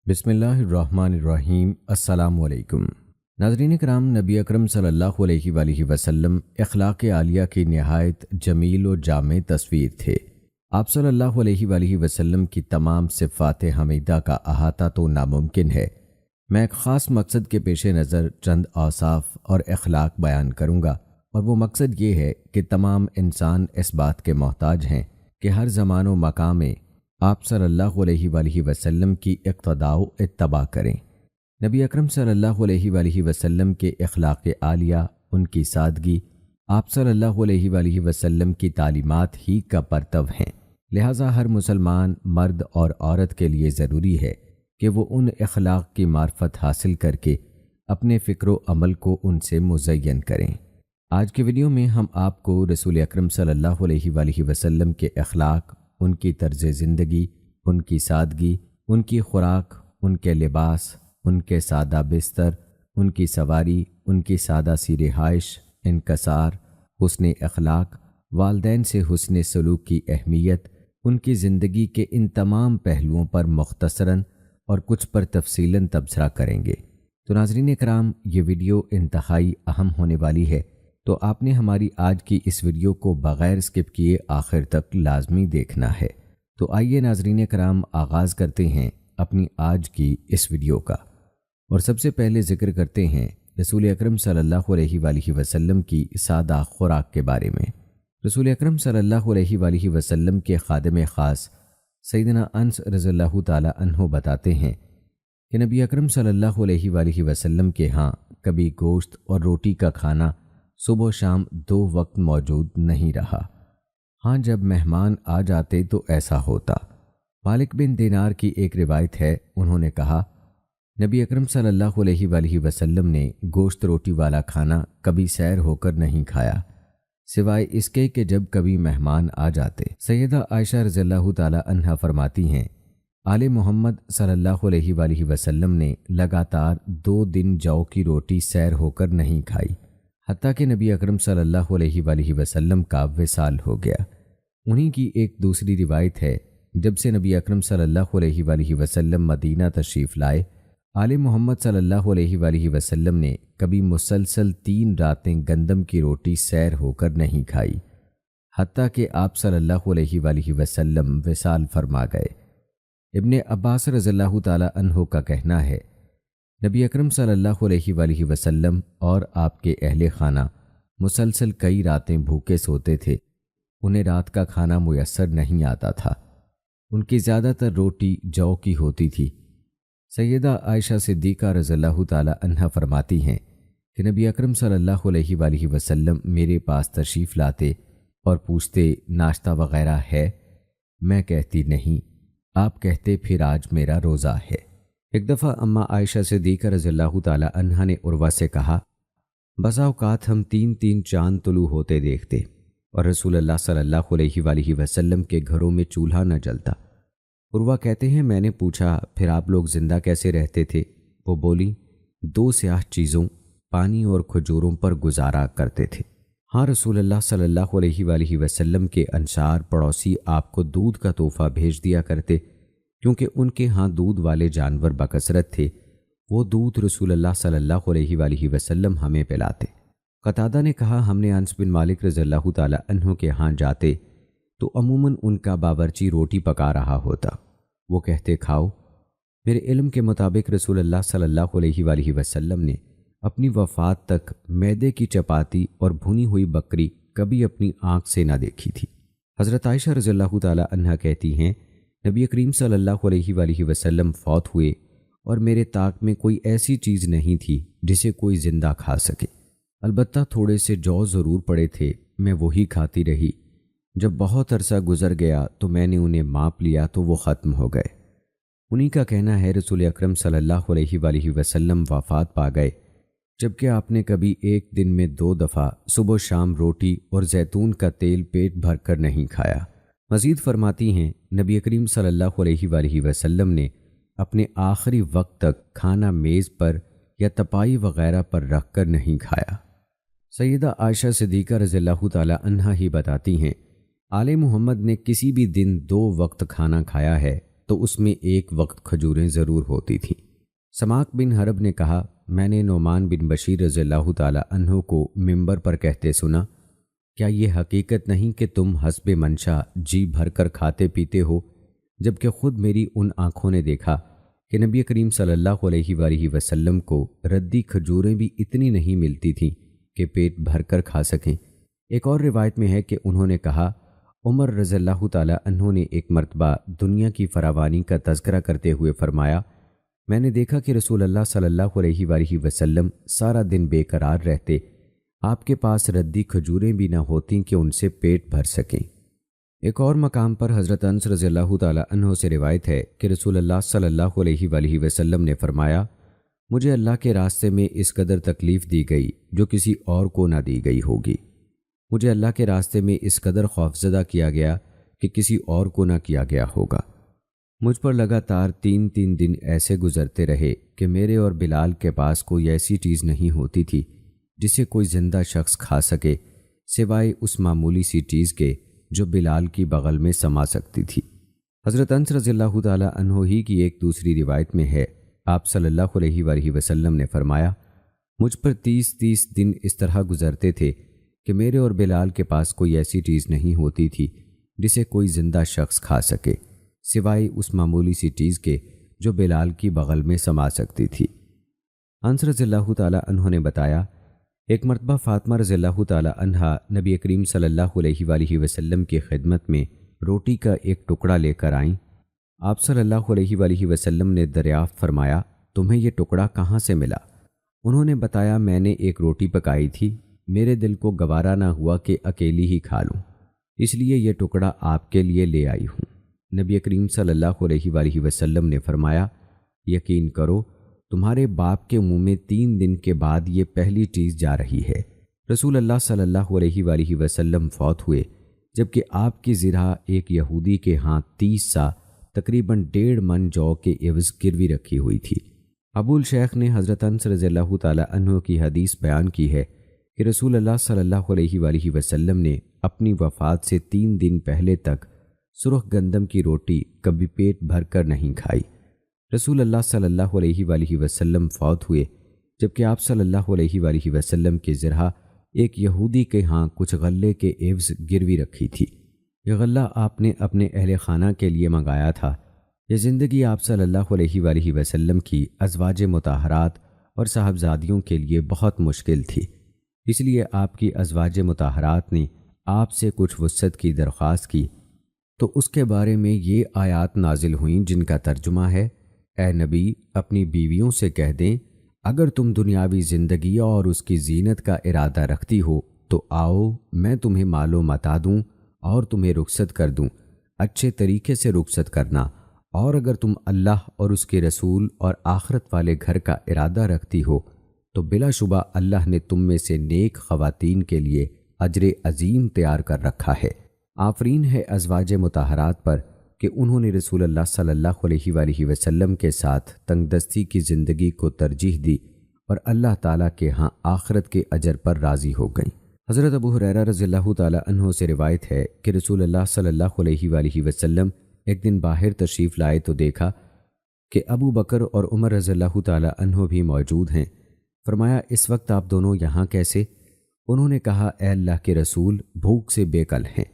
بسم اللہ الرحمن الرحیم۔ السلام علیکم ناظرین کرام، نبی اکرم صلی اللہ علیہ وآلہ وسلم اخلاق عالیہ کی نہایت جمیل و جامع تصویر تھے۔ آپ صلی اللہ علیہ وآلہ وسلم کی تمام صفات حمیدہ کا احاطہ تو ناممکن ہے۔ میں ایک خاص مقصد کے پیش نظر چند اوصاف اور اخلاق بیان کروں گا، اور وہ مقصد یہ ہے کہ تمام انسان اس بات کے محتاج ہیں کہ ہر زمان و مقام میں آپ صلی اللہ علیہ وآلہ وسلم کی اقتداء و اتباع کریں۔ نبی اکرم صلی اللہ علیہ وآلہ وسلم کے اخلاق عالیہ، ان کی سادگی، آپ صلی اللہ علیہ وآلہ وسلم کی تعلیمات ہی کا پرتو ہیں۔ لہٰذا ہر مسلمان مرد اور عورت کے لیے ضروری ہے کہ وہ ان اخلاق کی معرفت حاصل کر کے اپنے فکر و عمل کو ان سے مزین کریں۔ آج کے ویڈیو میں ہم آپ کو رسول اکرم صلی اللہ علیہ وآلہ وسلم کے اخلاق، ان کی طرز زندگی، ان کی سادگی، ان کی خوراک، ان کے لباس، ان کے سادہ بستر، ان کی سواری، ان کی سادہ سی رہائش، انکسار، حسن اخلاق، والدین سے حسن سلوک کی اہمیت، ان کی زندگی کے ان تمام پہلوؤں پر مختصراً اور کچھ پر تفصیلاً تبصرہ کریں گے۔ تو ناظرین کرام، یہ ویڈیو انتہائی اہم ہونے والی ہے، تو آپ نے ہماری آج کی اس ویڈیو کو بغیر اسکپ کیے آخر تک لازمی دیکھنا ہے۔ تو آئیے ناظرین کرام، آغاز کرتے ہیں اپنی آج کی اس ویڈیو کا، اور سب سے پہلے ذکر کرتے ہیں رسول اکرم صلی اللہ علیہ وآلہ وسلم کی سادہ خوراک کے بارے میں۔ رسول اکرم صلی اللہ علیہ وآلہ وسلم کے خادم خاص سیدنا انس رضی اللہ تعالی عنہ بتاتے ہیں کہ نبی اکرم صلی اللہ علیہ وآلہ وسلم کے ہاں کبھی گوشت اور روٹی کا کھانا صبح و شام دو وقت موجود نہیں رہا۔ ہاں، جب مہمان آ جاتے تو ایسا ہوتا۔ مالک بن دینار کی ایک روایت ہے، انہوں نے کہا، نبی اکرم صلی اللہ علیہ وآلہ وسلم نے گوشت روٹی والا کھانا کبھی سیر ہو کر نہیں کھایا، سوائے اس کے کہ جب کبھی مہمان آ جاتے۔ سیدہ عائشہ رضی اللہ تعالی عنہا فرماتی ہیں، آل محمد صلی اللہ علیہ وآلہ وسلم نے لگاتار 2 دن جو کی روٹی سیر ہو کر نہیں کھائی، حتیٰ کہ نبی اکرم صلی اللہ علیہ وآلہ وسلم کا وصال ہو گیا۔ انہی کی ایک دوسری روایت ہے، جب سے نبی اکرم صلی اللہ علیہ وآلہ وسلم مدینہ تشریف لائے، آل محمد صلی اللہ علیہ وآلہ وسلم نے کبھی مسلسل 3 راتیں گندم کی روٹی سیر ہو کر نہیں کھائی، حتیٰ کہ آپ صلی اللہ علیہ وآلہ وسلم وصال فرما گئے۔ ابن عباس رضی اللہ تعالی عنہ کا کہنا ہے، نبی اکرم صلی اللہ علیہ وآلہ وسلم اور آپ کے اہل خانہ مسلسل کئی راتیں بھوکے سوتے تھے، انہیں رات کا کھانا میسر نہیں آتا تھا۔ ان کی زیادہ تر روٹی جو کی ہوتی تھی۔ سیدہ عائشہ صدیقہ رضی اللہ تعالی عنہا فرماتی ہیں کہ نبی اکرم صلی اللہ علیہ وآلہ وسلم میرے پاس تشریف لاتے اور پوچھتے، ناشتہ وغیرہ ہے؟ میں کہتی نہیں۔ آپ کہتے، پھر آج میرا روزہ ہے۔ ایک دفعہ اماں عائشہ صدیقہ رضی اللہ تعالی عنہا نے عروہ سے کہا، بسا اوقات ہم 3 چاند طلوع ہوتے دیکھتے اور رسول اللہ صلی اللہ علیہ وآلہ وسلم کے گھروں میں چولہا نہ جلتا۔ عروہ کہتے ہیں، میں نے پوچھا، پھر آپ لوگ زندہ کیسے رہتے تھے؟ وہ بولی، 2 سیاہ چیزوں، پانی اور کھجوروں پر گزارا کرتے تھے۔ ہاں، رسول اللہ صلی اللہ علیہ وآلہ وسلم کے انصار پڑوسی آپ کو دودھ کا تحفہ بھیج دیا کرتے، کیونکہ ان کے ہاں دودھ والے جانور بکثرت تھے۔ وہ دودھ رسول اللہ صلی اللہ علیہ وآلہ وسلم ہمیں پلاتے۔ قتادہ نے کہا، ہم نے انس بن مالک رضی اللہ تعالی عنہ کے ہاں جاتے تو عموماً ان کا باورچی روٹی پکا رہا ہوتا۔ وہ کہتے، کھاؤ۔ میرے علم کے مطابق رسول اللہ صلی اللہ علیہ وآلہ وسلم نے اپنی وفات تک میدے کی چپاتی اور بھنی ہوئی بکری کبھی اپنی آنکھ سے نہ دیکھی تھی۔ حضرت عائشہ رضی اللہ تعالی عنہا کہتی ہیں، نبی کریم صلی اللہ علیہ وآلہ وسلم فوت ہوئے اور میرے طاق میں کوئی ایسی چیز نہیں تھی جسے کوئی زندہ کھا سکے، البتہ تھوڑے سے جو ضرور پڑے تھے، میں وہی کھاتی رہی۔ جب بہت عرصہ گزر گیا تو میں نے انہیں ماپ لیا تو وہ ختم ہو گئے۔ انہی کا کہنا ہے، رسول اکرم صلی اللہ علیہ وآلہ وسلم وفات پا گئے، جبکہ آپ نے کبھی ایک دن میں 2 دفعہ صبح و شام روٹی اور زیتون کا تیل پیٹ بھر کر نہیں کھایا۔ مزید فرماتی ہیں، نبی کریم صلی اللہ علیہ وآلہ وسلم نے اپنے آخری وقت تک کھانا میز پر یا تپائی وغیرہ پر رکھ کر نہیں کھایا۔ سیدہ عائشہ صدیقہ رضی اللہ تعالی عنہا ہی بتاتی ہیں، آل محمد نے کسی بھی دن 2 وقت کھانا کھایا ہے، تو اس میں ایک وقت کھجوریں ضرور ہوتی تھیں۔ سماک بن حرب نے کہا، میں نے نعمان بن بشیر رضی اللہ تعالی عنہ کو ممبر پر کہتے سنا، کیا یہ حقیقت نہیں کہ تم حسب منشا جی بھر کر کھاتے پیتے ہو، جبکہ خود میری ان آنکھوں نے دیکھا کہ نبی کریم صلی اللہ علیہ وآلہ وسلم کو ردی کھجوریں بھی اتنی نہیں ملتی تھیں کہ پیٹ بھر کر کھا سکیں۔ ایک اور روایت میں ہے کہ انہوں نے کہا، عمر رضی اللہ تعالی عنہ نے ایک مرتبہ دنیا کی فراوانی کا تذکرہ کرتے ہوئے فرمایا، میں نے دیکھا کہ رسول اللہ صلی اللہ علیہ وآلہ وسلم سارا دن بے قرار رہتے، آپ کے پاس ردی کھجوریں بھی نہ ہوتیں کہ ان سے پیٹ بھر سکیں۔ ایک اور مقام پر حضرت انس رضی اللہ تعالی عنہ سے روایت ہے کہ رسول اللہ صلی اللہ علیہ وآلہ وسلم نے فرمایا، مجھے اللہ کے راستے میں اس قدر تکلیف دی گئی جو کسی اور کو نہ دی گئی ہوگی، مجھے اللہ کے راستے میں اس قدر خوفزدہ کیا گیا کہ کسی اور کو نہ کیا گیا ہوگا۔ مجھ پر لگاتار 3 دن ایسے گزرتے رہے کہ میرے اور بلال کے پاس کوئی ایسی چیز نہیں ہوتی تھی جسے کوئی زندہ شخص کھا سکے سوائے اس معمولی سی چیز کے جو بلال کی بغل میں سما سکتی تھی۔ حضرت انس رضی اللہ تعالی عنہ ہی کی ایک دوسری روایت میں ہے، آپ صلی اللہ علیہ وآلہ وسلم نے فرمایا، مجھ پر 30 دن اس طرح گزرتے تھے کہ میرے اور بلال کے پاس کوئی ایسی چیز نہیں ہوتی تھی جسے کوئی زندہ شخص کھا سکے سوائے اس معمولی سی چیز کے جو بلال کی بغل میں سما سکتی تھی۔ انس رضی اللہ تعالی عنہ نے بتایا، ایک مرتبہ فاطمہ رضی اللہ تعالی عنہا نبی کریم صلی اللہ علیہ وآلہ وسلم کی خدمت میں روٹی کا ایک ٹکڑا لے کر آئیں۔ آپ صلی اللہ علیہ وآلہ وسلم نے دریافت فرمایا، تمہیں یہ ٹکڑا کہاں سے ملا؟ انہوں نے بتایا، میں نے ایک روٹی پکائی تھی، میرے دل کو گوارا نہ ہوا کہ اکیلی ہی کھا لوں، اس لیے یہ ٹکڑا آپ کے لیے لے آئی ہوں۔ نبی کریم صلی اللہ علیہ وآلہ وسلم نے فرمایا، یقین کرو تمہارے باپ کے منہ میں 3 دن کے بعد یہ پہلی چیز جا رہی ہے۔ رسول اللہ صلی اللہ علیہ وآلہ وسلم فوت ہوئے جبکہ آپ کی زرہ ایک یہودی کے ہاں 30 سا تقریباً 1.5 من جو کے عوض گروی رکھی ہوئی تھی۔ ابو الشیخ نے حضرت انس رضی اللہ تعالی عنہ کی حدیث بیان کی ہے کہ رسول اللہ صلی اللہ علیہ وآلہ وسلم نے اپنی وفات سے 3 دن پہلے تک سرخ گندم کی روٹی کبھی پیٹ بھر کر نہیں کھائی۔ رسول اللہ صلی اللہ علیہ وآلہ وسلم فوت ہوئے جبکہ آپ صلی اللہ علیہ وآلہ وسلم کی زرہ ایک یہودی کے ہاں کچھ غلے کے عوض گروی رکھی تھی۔ یہ غلہ آپ نے اپنے اہل خانہ کے لیے منگایا تھا۔ یہ زندگی آپ صلی اللہ علیہ وآلہ وسلم کی ازواج مطہرات اور صاحبزادیوں کے لیے بہت مشکل تھی، اس لیے آپ کی ازواج مطہرات نے آپ سے کچھ وسعت کی درخواست کی تو اس کے بارے میں یہ آیات نازل ہوئیں جن کا ترجمہ ہے، اے نبی اپنی بیویوں سے کہہ دیں اگر تم دنیاوی زندگی اور اس کی زینت کا ارادہ رکھتی ہو تو آؤ میں تمہیں مال و متاع دوں اور تمہیں رخصت کر دوں، اچھے طریقے سے رخصت کرنا، اور اگر تم اللہ اور اس کے رسول اور آخرت والے گھر کا ارادہ رکھتی ہو تو بلا شبہ اللہ نے تم میں سے نیک خواتین کے لیے اجر عظیم تیار کر رکھا ہے۔ آفرین ہے ازواج مطہرات پر کہ انہوں نے رسول اللہ صلی اللہ علیہ وآلہ وسلم کے ساتھ تنگ دستی کی زندگی کو ترجیح دی اور اللہ تعالیٰ کے ہاں آخرت کے اجر پر راضی ہو گئیں۔ حضرت ابو ہریرہ رضی اللہ تعالی عنہ سے روایت ہے کہ رسول اللہ صلی اللہ علیہ وآلہ وسلم ایک دن باہر تشریف لائے تو دیکھا کہ ابو بکر اور عمر رضی اللہ تعالی عنہ بھی موجود ہیں۔ فرمایا، اس وقت آپ دونوں یہاں کیسے؟ انہوں نے کہا، اے اللہ کے رسول بھوک سے بے کل ہیں۔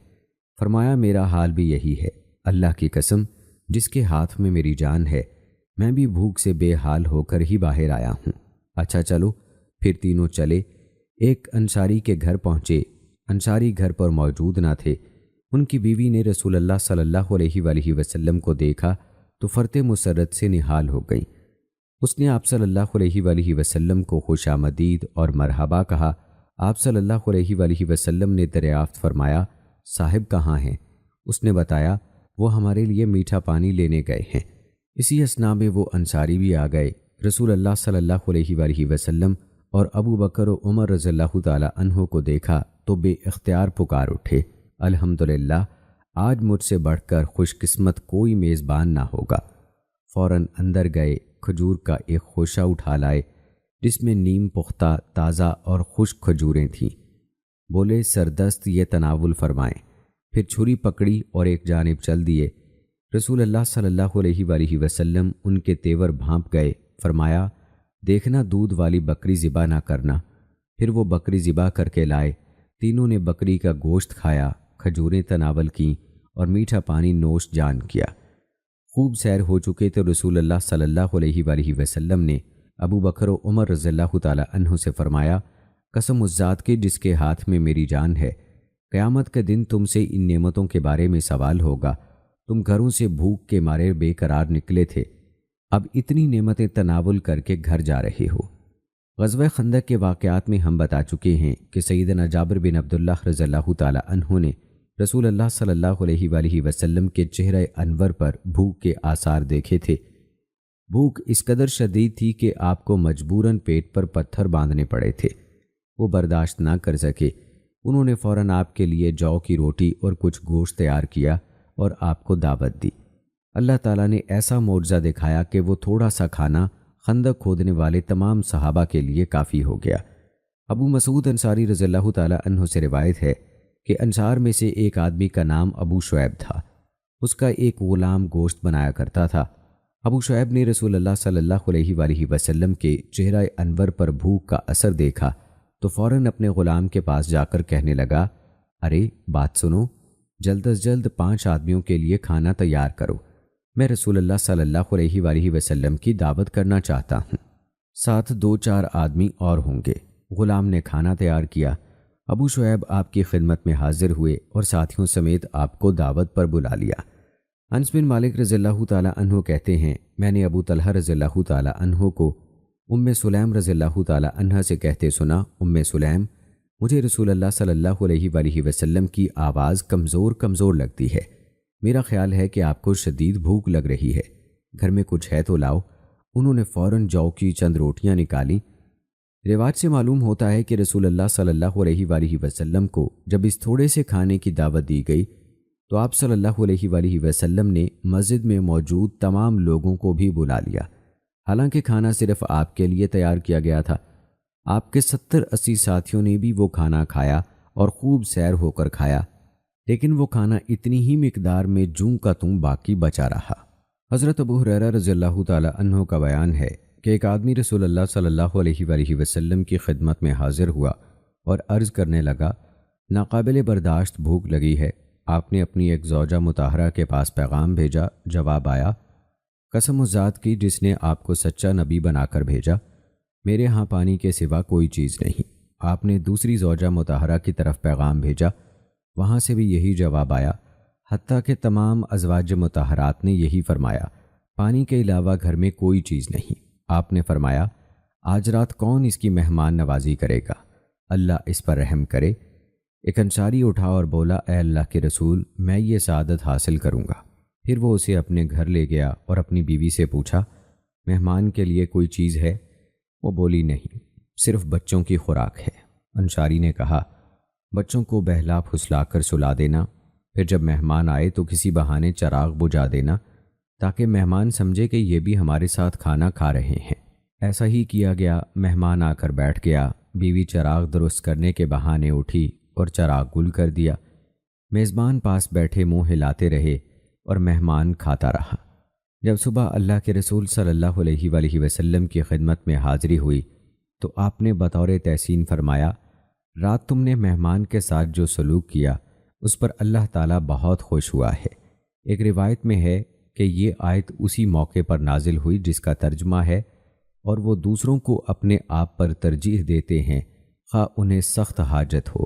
فرمایا، میرا حال بھی یہی ہے، اللہ کی قسم جس کے ہاتھ میں میری جان ہے، میں بھی بھوک سے بے حال ہو کر ہی باہر آیا ہوں۔ اچھا چلو، پھر تینوں چلے، ایک انصاری کے گھر پہنچے۔ انصاری گھر پر موجود نہ تھے۔ ان کی بیوی نے رسول اللہ صلی اللہ علیہ وآلہ وسلم کو دیکھا تو فرط مسرت سے نہال ہو گئی۔ اس نے آپ صلی اللہ علیہ وآلہ وسلم کو خوش آمدید اور مرحبا کہا۔ آپ صلی اللہ علیہ وآلہ وسلم نے دریافت فرمایا، صاحب کہاں ہیں؟ اس نے بتایا، وہ ہمارے لیے میٹھا پانی لینے گئے ہیں۔ اسی اثنا میں وہ انصاری بھی آ گئے۔ رسول اللہ صلی اللہ علیہ وآلہ وسلم اور ابو بکر و عمر رضی اللہ تعالی عنہ کو دیکھا تو بے اختیار پکار اٹھے، الحمدللہ آج مجھ سے بڑھ کر خوش قسمت کوئی میزبان نہ ہوگا۔ فوراً اندر گئے، کھجور کا ایک خوشہ اٹھا لائے جس میں نیم پختہ تازہ اور خشک کھجوریں تھیں۔ بولے، سردست یہ تناول فرمائیں۔ پھر چھری پکڑی اور ایک جانب چل دیے رسول اللہ صلی اللہ علیہ وآلہ وسلم ان کے تیور بھانپ گئے، فرمایا دیکھنا دودھ والی بکری ذبح نہ کرنا۔ پھر وہ بکری ذبح کر کے لائے، تینوں نے بکری کا گوشت کھایا، کھجوریں تناول کیں اور میٹھا پانی نوش جان کیا۔ خوب سیر ہو چکے تو رسول اللہ صلی اللہ علیہ وآلہ وسلم نے ابو بکر و عمر رضی اللہ تعالی عنہ سے فرمایا، قسم اس ذات کی جس کے ہاتھ میں میری جان ہے، قیامت کے دن تم سے ان نعمتوں کے بارے میں سوال ہوگا۔ تم گھروں سے بھوک کے مارے بے قرار نکلے تھے، اب اتنی نعمتیں تناول کر کے گھر جا رہے ہو۔ غزوہ خندق کے واقعات میں ہم بتا چکے ہیں کہ سیدنا جابر بن عبداللہ رضی اللہ تعالی عنہ نے رسول اللہ صلی اللہ علیہ وآلہ وسلم کے چہرہ انور پر بھوک کے آثار دیکھے تھے۔ بھوک اس قدر شدید تھی کہ آپ کو مجبوراً پیٹ پر پتھر باندھنے پڑے تھے۔ وہ برداشت نہ کر سکے، انہوں نے فوراً آپ کے لیے جو کی روٹی اور کچھ گوشت تیار کیا اور آپ کو دعوت دی۔ اللہ تعالیٰ نے ایسا معجزہ دکھایا کہ وہ تھوڑا سا کھانا خندق کھودنے والے تمام صحابہ کے لیے کافی ہو گیا۔ ابو مسعود انصاری رضی اللہ تعالیٰ عنہ سے روایت ہے کہ انصار میں سے ایک آدمی کا نام ابو شعیب تھا، اس کا ایک غلام گوشت بنایا کرتا تھا۔ ابو شعیب نے رسول اللہ صلی اللہ علیہ وآلہ وسلم کے چہرہ انور پر بھوک کا اثر دیکھا تو فوراً اپنے غلام کے پاس جا کر کہنے لگا، ارے بات سنو، جلد از جلد 5 آدمیوں کے لیے کھانا تیار کرو، میں رسول اللہ صلی اللہ علیہ وآلہ وسلم کی دعوت کرنا چاہتا ہوں، ساتھ 2-4 آدمی اور ہوں گے۔ غلام نے کھانا تیار کیا، ابو شعیب آپ کی خدمت میں حاضر ہوئے اور ساتھیوں سمیت آپ کو دعوت پر بلا لیا۔ انس بن مالک رضی اللہ تعالیٰ عنہ کہتے ہیں، میں نے ابو طلحہ رضی اللہ تعالیٰ عنہ کو ام سلیم رضی اللہ تعالیٰ عنہ سے کہتے سنا، ام سلیم، مجھے رسول اللہ صلی اللہ علیہ وآلہ وسلم کی آواز کمزور کمزور لگتی ہے، میرا خیال ہے کہ آپ کو شدید بھوک لگ رہی ہے، گھر میں کچھ ہے تو لاؤ۔ انہوں نے فوراً جو کی چند روٹیاں نکالیں۔ روایت سے معلوم ہوتا ہے کہ رسول اللہ صلی اللہ علیہ وآلہ وسلم کو جب اس تھوڑے سے کھانے کی دعوت دی گئی تو آپ صلی اللہ علیہ وآلہ وسلم نے مسجد میں موجود تمام لوگوں کو بھی بلا لیا۔ حالانکہ کھانا صرف آپ کے لیے تیار کیا گیا تھا، آپ کے 70-80 ساتھیوں نے بھی وہ کھانا کھایا اور خوب سیر ہو کر کھایا، لیکن وہ کھانا اتنی ہی مقدار میں جوں کا توں باقی بچا رہا۔ حضرت ابو ہریرہ رضی اللہ تعالی عنہ کا بیان ہے کہ ایک آدمی رسول اللہ صلی اللہ علیہ وآلہ وسلم کی خدمت میں حاضر ہوا اور عرض کرنے لگا، ناقابل برداشت بھوک لگی ہے۔ آپ نے اپنی ایک زوجہ مطہرہ کے پاس پیغام بھیجا، جواب آیا، قسم اس ذات کی جس نے آپ کو سچا نبی بنا کر بھیجا، میرے ہاں پانی کے سوا کوئی چیز نہیں۔ آپ نے دوسری زوجہ مطہرہ کی طرف پیغام بھیجا، وہاں سے بھی یہی جواب آیا، حتیٰ کہ تمام ازواج مطہرات نے یہی فرمایا، پانی کے علاوہ گھر میں کوئی چیز نہیں۔ آپ نے فرمایا، آج رات کون اس کی مہمان نوازی کرے گا، اللہ اس پر رحم کرے۔ ایک انصاری اٹھا اور بولا، اے اللہ کے رسول، میں یہ سعادت حاصل کروں گا۔ پھر وہ اسے اپنے گھر لے گیا اور اپنی بیوی سے پوچھا، مہمان کے لیے کوئی چیز ہے؟ وہ بولی، نہیں، صرف بچوں کی خوراک ہے۔ انصاری نے کہا، بچوں کو بہلا پھسلا کر سلا دینا، پھر جب مہمان آئے تو کسی بہانے چراغ بجھا دینا تاکہ مہمان سمجھے کہ یہ بھی ہمارے ساتھ کھانا کھا رہے ہیں۔ ایسا ہی کیا گیا، مہمان آ کر بیٹھ گیا، بیوی چراغ درست کرنے کے بہانے اٹھی اور چراغ گل کر دیا۔ میزبان پاس بیٹھے منہ ہلاتے رہے اور مہمان کھاتا رہا۔ جب صبح اللہ کے رسول صلی اللہ علیہ وآلہ وسلم کی خدمت میں حاضری ہوئی تو آپ نے بطور تحسین فرمایا، رات تم نے مہمان کے ساتھ جو سلوک کیا اس پر اللہ تعالیٰ بہت خوش ہوا ہے۔ ایک روایت میں ہے کہ یہ آیت اسی موقع پر نازل ہوئی جس کا ترجمہ ہے، اور وہ دوسروں کو اپنے آپ پر ترجیح دیتے ہیں خواہ انہیں سخت حاجت ہو۔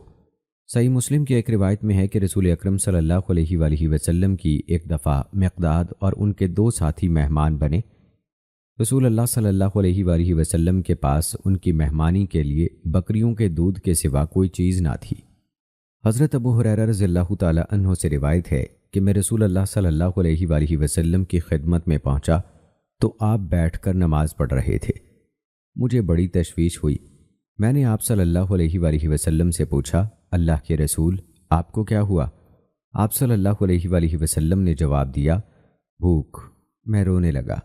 صحیح مسلم کی ایک روایت میں ہے کہ رسول اکرم صلی اللہ علیہ وآلہ وسلم کی ایک دفعہ مقداد اور ان کے 2 ساتھی مہمان بنے۔ رسول اللہ صلی اللہ علیہ وآلہ وسلم کے پاس ان کی مہمانی کے لیے بکریوں کے دودھ کے سوا کوئی چیز نہ تھی۔ حضرت ابو ہریرہ رضی اللہ تعالی عنہ سے روایت ہے کہ میں رسول اللہ صلی اللہ علیہ وآلہ وسلم کی خدمت میں پہنچا تو آپ بیٹھ کر نماز پڑھ رہے تھے۔ مجھے بڑی تشویش ہوئی، میں نے آپ صلی اللہ علیہ وآلہ وسلم سے پوچھا، اللہ کے رسول، آپ کو کیا ہوا؟ آپ صلی اللہ علیہ وآلہ وسلم نے جواب دیا، بھوک۔ میں رونے لگا۔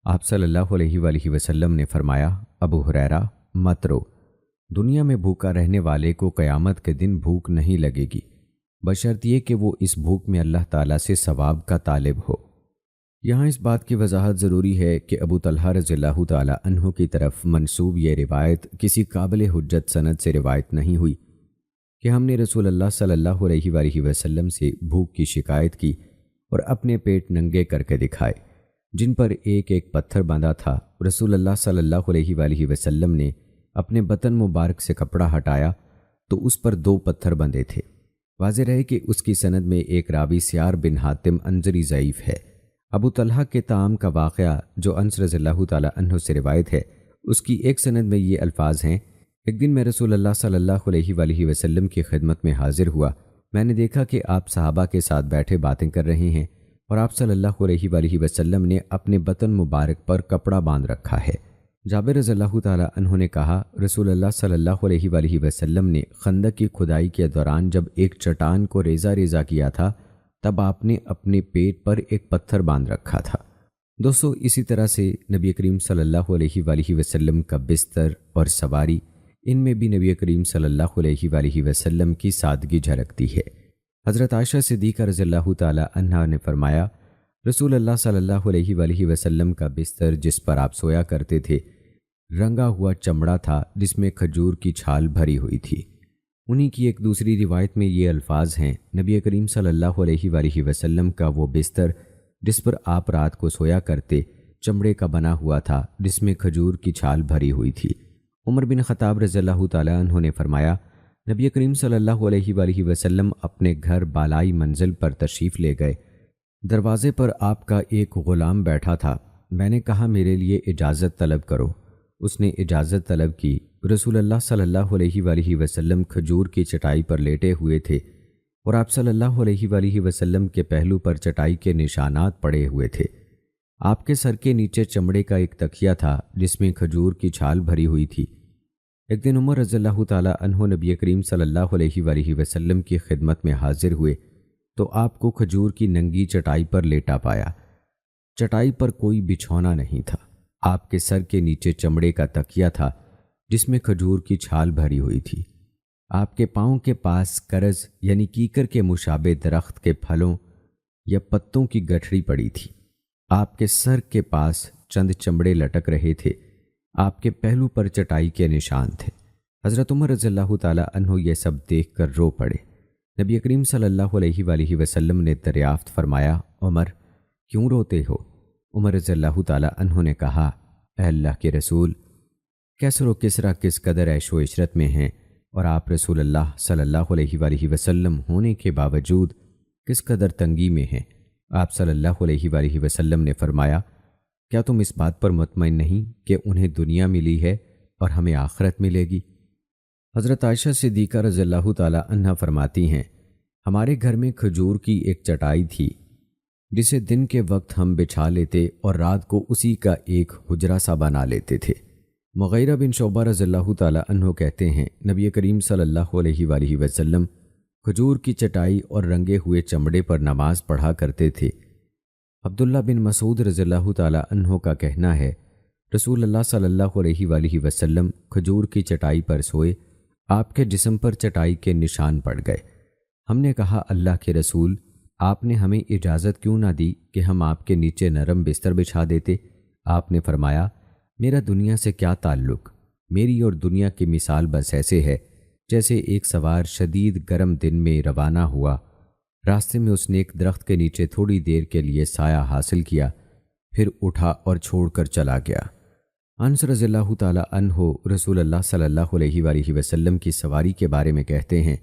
آپ صلی اللہ علیہ وآلہ وسلم نے فرمایا، ابو ہریرہ مت رو، دنیا میں بھوکا رہنے والے کو قیامت کے دن بھوک نہیں لگے گی، بشرط یہ کہ وہ اس بھوک میں اللہ تعالیٰ سے ثواب کا طالب ہو۔ یہاں اس بات کی وضاحت ضروری ہے کہ ابو طلحہ رضی اللہ تعالی عنہ کی طرف منسوب یہ روایت کسی قابل حجت سند سے روایت نہیں ہوئی کہ ہم نے رسول اللہ صلی اللہ علیہ وآلہ وسلم سے بھوک کی شکایت کی اور اپنے پیٹ ننگے کر کے دکھائے جن پر ایک ایک پتھر باندھا تھا۔ رسول اللہ صلی اللہ علیہ وآلہ وسلم نے اپنے بطن مبارک سے کپڑا ہٹایا تو اس پر 2 پتھر بندھے تھے۔ واضح رہے کہ اس کی سند میں ایک راوی سیار بن حاتم انزری ضعیف ہے۔ ابو طلحہ کے طعام کا واقعہ جو انس رضی اللہ تعالی عنہ سے روایت ہے، اس کی ایک سند میں یہ الفاظ ہیں: ایک دن میں رسول اللہ صلی اللہ علیہ وآلہ وسلم کی خدمت میں حاضر ہوا۔ میں نے دیکھا کہ آپ صحابہ کے ساتھ بیٹھے باتیں کر رہے ہیں اور آپ صلی اللہ علیہ وآلہ وسلم نے اپنے بطن مبارک پر کپڑا باندھ رکھا ہے۔ جابر رضی اللہ تعالی عنہ نے کہا، رسول اللہ صلی اللہ علیہ وآلہ وسلم نے خندق کی کھدائی کے دوران جب ایک چٹان کو ریزہ ریزہ کیا تھا تب آپ نے اپنے پیٹ پر ایک پتھر باندھ رکھا تھا۔ دوستو، اسی طرح سے نبی کریم صلی اللہ علیہ وآلہ وسلم کا بستر اور سواری، ان میں بھی نبی کریم صلی اللہ علیہ وآلہ وسلم کی سادگی جھلکتی ہے۔ حضرت عائشہ صدیقہ رضی اللہ تعالی عنہا نے فرمایا، رسول اللہ صلی اللہ علیہ وآلہ وسلم کا بستر جس پر آپ سویا کرتے تھے رنگا ہوا چمڑا تھا جس میں کھجور کی چھال بھری ہوئی تھی۔ انہی کی ایک دوسری روایت میں یہ الفاظ ہیں: نبی کریم صلی اللہ علیہ وآلہ وسلم کا وہ بستر جس پر آپ رات کو سویا کرتے چمڑے کا بنا ہوا تھا جس میں کھجور کی چھال بھری ہوئی تھی۔ عمر بن خطاب رضی اللہ تعالی عنہ نے فرمایا، نبی کریم صلی اللہ علیہ وآلہ وسلم اپنے گھر بالائی منزل پر تشریف لے گئے۔ دروازے پر آپ کا ایک غلام بیٹھا تھا۔ میں نے کہا، میرے لیے اجازت طلب کرو۔ اس نے اجازت طلب کی۔ رسول اللہ صلی اللہ علیہ وآلہ وسلم کھجور کی چٹائی پر لیٹے ہوئے تھے اور آپ صلی اللہ علیہ وآلہ وسلم کے پہلو پر چٹائی کے نشانات پڑے ہوئے تھے۔ آپ کے سر کے نیچے چمڑے کا ایک تکیہ تھا جس میں کھجور کی چھال بھری ہوئی تھی۔ ایک دن عمر رضی اللہ تعالی عنہ نبی کریم صلی اللہ علیہ وآلہ وسلم کی خدمت میں حاضر ہوئے تو آپ کو کھجور کی ننگی چٹائی پر لیٹا پایا۔ چٹائی پر کوئی بچھونا نہیں تھا۔ آپ کے سر کے نیچے چمڑے کا تکیہ تھا جس میں کھجور کی چھال بھری ہوئی تھی۔ آپ کے پاؤں کے پاس کرز یعنی کیکر کے مشابہ درخت کے پھلوں یا پتوں کی گٹھڑی پڑی تھی۔ آپ کے سر کے پاس چند چمڑے لٹک رہے تھے۔ آپ کے پہلو پر چٹائی کے نشان تھے۔ حضرت عمر رضی اللہ تعالی عنہ یہ سب دیکھ کر رو پڑے۔ نبی کریم صلی اللہ علیہ وآلہ وسلم نے دریافت فرمایا، عمر کیوں روتے ہو؟ عمر رضی اللہ تعالی عنہ نے کہا، اے اللہ کے رسول، کیسر و کسرا کس قدر عیش و عشرت میں ہیں اور آپ رسول اللہ صلی اللہ علیہ وآلہ وسلم ہونے کے باوجود کس قدر تنگی میں ہیں۔ آپ صلی اللہ علیہ وآلہ وسلم نے فرمایا، کیا تم اس بات پر مطمئن نہیں کہ انہیں دنیا ملی ہے اور ہمیں آخرت ملے گی؟ حضرت عائشہ صدیقہ رضی اللہ تعالی عنہا فرماتی ہیں، ہمارے گھر میں کھجور کی ایک چٹائی تھی جسے دن کے وقت ہم بچھا لیتے اور رات کو اسی کا ایک حجرہ سا بنا لیتے تھے۔ مغیرہ بن شعبہ رضی اللہ تعالی عنہ کہتے ہیں، نبی کریم صلی اللہ علیہ وآلہ وسلم کھجور کی چٹائی اور رنگے ہوئے چمڑے پر نماز پڑھا کرتے تھے۔ عبداللہ بن مسعود رضی اللہ تعالی عنہ کا کہنا ہے، رسول اللہ صلی اللہ علیہ وآلہ وسلم کھجور کی چٹائی پر سوئے، آپ کے جسم پر چٹائی کے نشان پڑ گئے۔ ہم نے کہا، اللہ کے رسول، آپ نے ہمیں اجازت کیوں نہ دی کہ ہم آپ کے نیچے نرم بستر بچھا دیتے؟ آپ نے فرمایا، میرا دنیا سے کیا تعلق؟ میری اور دنیا کی مثال بس ایسے ہے جیسے ایک سوار شدید گرم دن میں روانہ ہوا، راستے میں اس نے ایک درخت کے نیچے تھوڑی دیر کے لیے سایہ حاصل کیا، پھر اٹھا اور چھوڑ کر چلا گیا۔ انس رضی اللہ تعالی عنہ رسول اللہ صلی اللہ علیہ وآلہ وسلم کی سواری کے بارے میں کہتے ہیں،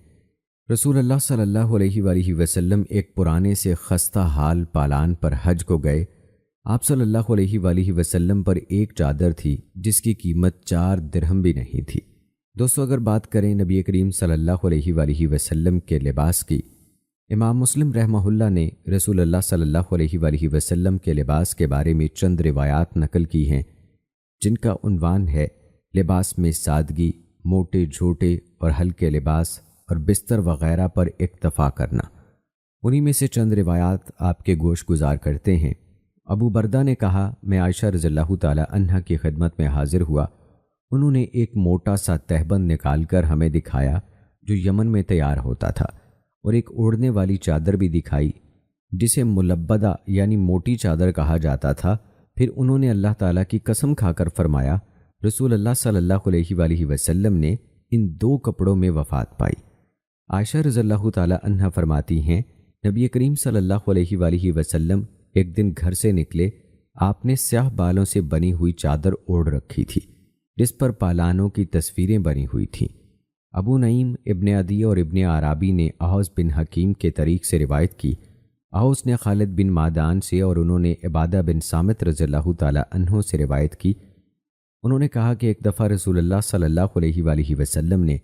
رسول اللہ صلی اللہ علیہ وآلہ وسلم ایک پرانے سے خستہ حال پالان پر حج کو گئے۔ آپ صلی اللہ علیہ وآلہ وسلم پر ایک چادر تھی جس کی قیمت 4 درہم بھی نہیں تھی۔ دوستو، اگر بات کریں نبی کریم صلی اللہ علیہ وآلہ وسلم کے لباس کی، امام مسلم رحمہ اللہ نے رسول اللہ صلی اللہ علیہ وآلہ وسلم کے لباس کے بارے میں چند روایات نقل کی ہیں جن کا عنوان ہے لباس میں سادگی، موٹے جھوٹے اور ہلکے لباس اور بستر وغیرہ پر اکتفا کرنا۔ انہی میں سے چند روایات آپ کے گوش گزار کرتے ہیں۔ ابو بردہ نے کہا، میں عائشہ رضی اللہ تعالی عنہا کی خدمت میں حاضر ہوا۔ انہوں نے ایک موٹا سا تہبند نکال کر ہمیں دکھایا جو یمن میں تیار ہوتا تھا، اور ایک اوڑھنے والی چادر بھی دکھائی جسے ملبدہ یعنی موٹی چادر کہا جاتا تھا۔ پھر انہوں نے اللہ تعالیٰ کی قسم کھا کر فرمایا، رسول اللہ صلی اللہ علیہ وآلہ وسلم نے ان 2 کپڑوں میں وفات پائی۔ عائشہ رضی اللہ تعالیٰ عنہا فرماتی ہیں، نبی کریم صلی اللہ علیہ وآلہ وسلم ایک دن گھر سے نکلے، آپ نے سیاہ بالوں سے بنی ہوئی چادر اوڑھ رکھی تھی جس پر پالانوں کی تصویریں بنی ہوئی تھیں۔ ابو نعیم، ابن عدی اور ابن عرابی نے احوص بن حکیم کے طریق سے روایت کی۔ احوص نے خالد بن معدان سے اور انہوں نے عبادہ بن صامت رضی اللہ تعالیٰ عنہ سے روایت کی۔ انہوں نے کہا کہ ایک دفعہ رسول اللہ صلی اللہ علیہ وآلہ وسلم نے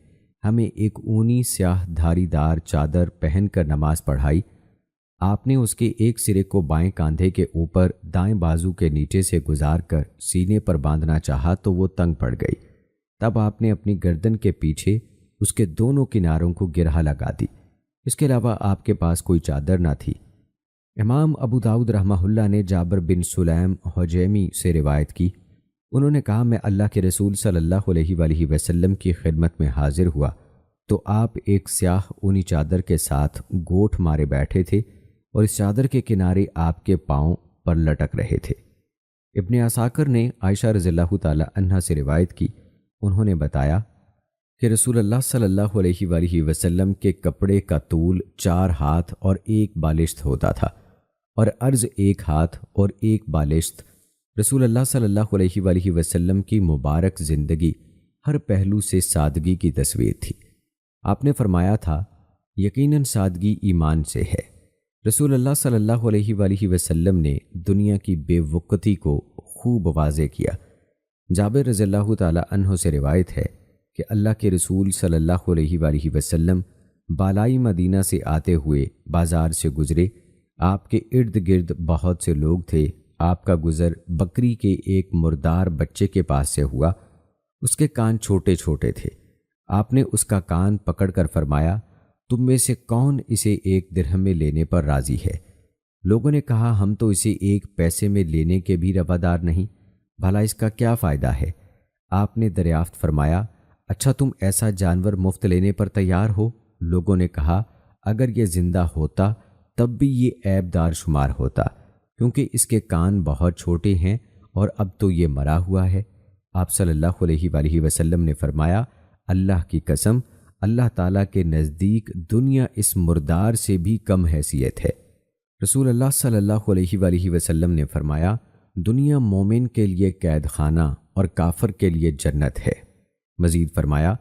ہمیں ایک اونی سیاہ دھاری دار چادر پہن کر نماز پڑھائی۔ آپ نے اس کے ایک سرے کو بائیں کاندھے کے اوپر دائیں بازو کے نیچے سے گزار کر سینے پر باندھنا چاہا تو وہ تنگ پڑ گئی۔ تب آپ نے اپنی گردن کے پیچھے اس کے دونوں کناروں کو گرہ لگا دی۔ اس کے علاوہ آپ کے پاس کوئی چادر نہ تھی۔ امام ابو داؤد رحمہ اللہ نے جابر بن سلیم حجیمی سے روایت کی۔ انہوں نے کہا، میں اللہ کے رسول صلی اللہ علیہ وآلہ وسلم کی خدمت میں حاضر ہوا تو آپ ایک سیاہ اونی چادر کے ساتھ گوٹھ مارے بیٹھے تھے اور اس چادر کے کنارے آپ کے پاؤں پر لٹک رہے تھے۔ ابن عساکر نے عائشہ رضی اللہ تعالی عنہا سے روایت کی۔ انہوں نے بتایا کہ رسول اللہ صلی اللہ علیہ وآلہ وسلم کے کپڑے کا طول 4 ہاتھ اور 1 بالشت ہوتا تھا اور عرض 1 ہاتھ اور 1 بالشت۔ رسول اللہ صلی اللہ علیہ وآلہ وسلم کی مبارک زندگی ہر پہلو سے سادگی کی تصویر تھی۔ آپ نے فرمایا تھا، یقیناً سادگی ایمان سے ہے۔ رسول اللہ صلی اللہ علیہ وآلہ وسلم نے دنیا کی بے وقتی کو خوب واضح کیا۔ جابر رضی اللہ تعالی عنہ سے روایت ہے کہ اللہ کے رسول صلی اللہ علیہ وآلہ وسلم بالائی مدینہ سے آتے ہوئے بازار سے گزرے۔ آپ کے ارد گرد بہت سے لوگ تھے۔ آپ کا گزر بکری کے ایک مردار بچے کے پاس سے ہوا۔ اس کے کان چھوٹے چھوٹے تھے۔ آپ نے اس کا کان پکڑ کر فرمایا، تم میں سے کون اسے 1 درہم میں لینے پر راضی ہے؟ لوگوں نے کہا، ہم تو اسے 1 پیسے میں لینے کے بھی روادار نہیں، بھلا اس کا کیا فائدہ ہے؟ آپ نے دریافت فرمایا، اچھا تم ایسا جانور مفت لینے پر تیار ہو؟ لوگوں نے کہا، اگر یہ زندہ ہوتا تب بھی یہ عیب دار شمار ہوتا، کیونکہ اس کے کان بہت چھوٹے ہیں اور اب تو یہ مرا ہوا ہے۔ آپ صلی اللہ علیہ وآلہ وسلم نے فرمایا، اللہ کی قسم، اللہ تعالیٰ کے نزدیک دنیا اس مردار سے بھی کم حیثیت ہے۔ رسول اللہ صلی اللہ علیہ وآلہ وسلم نے فرمایا، دنیا مومن کے لیے قید خانہ اور کافر کے لیے جنت ہے۔ مزید فرمایا،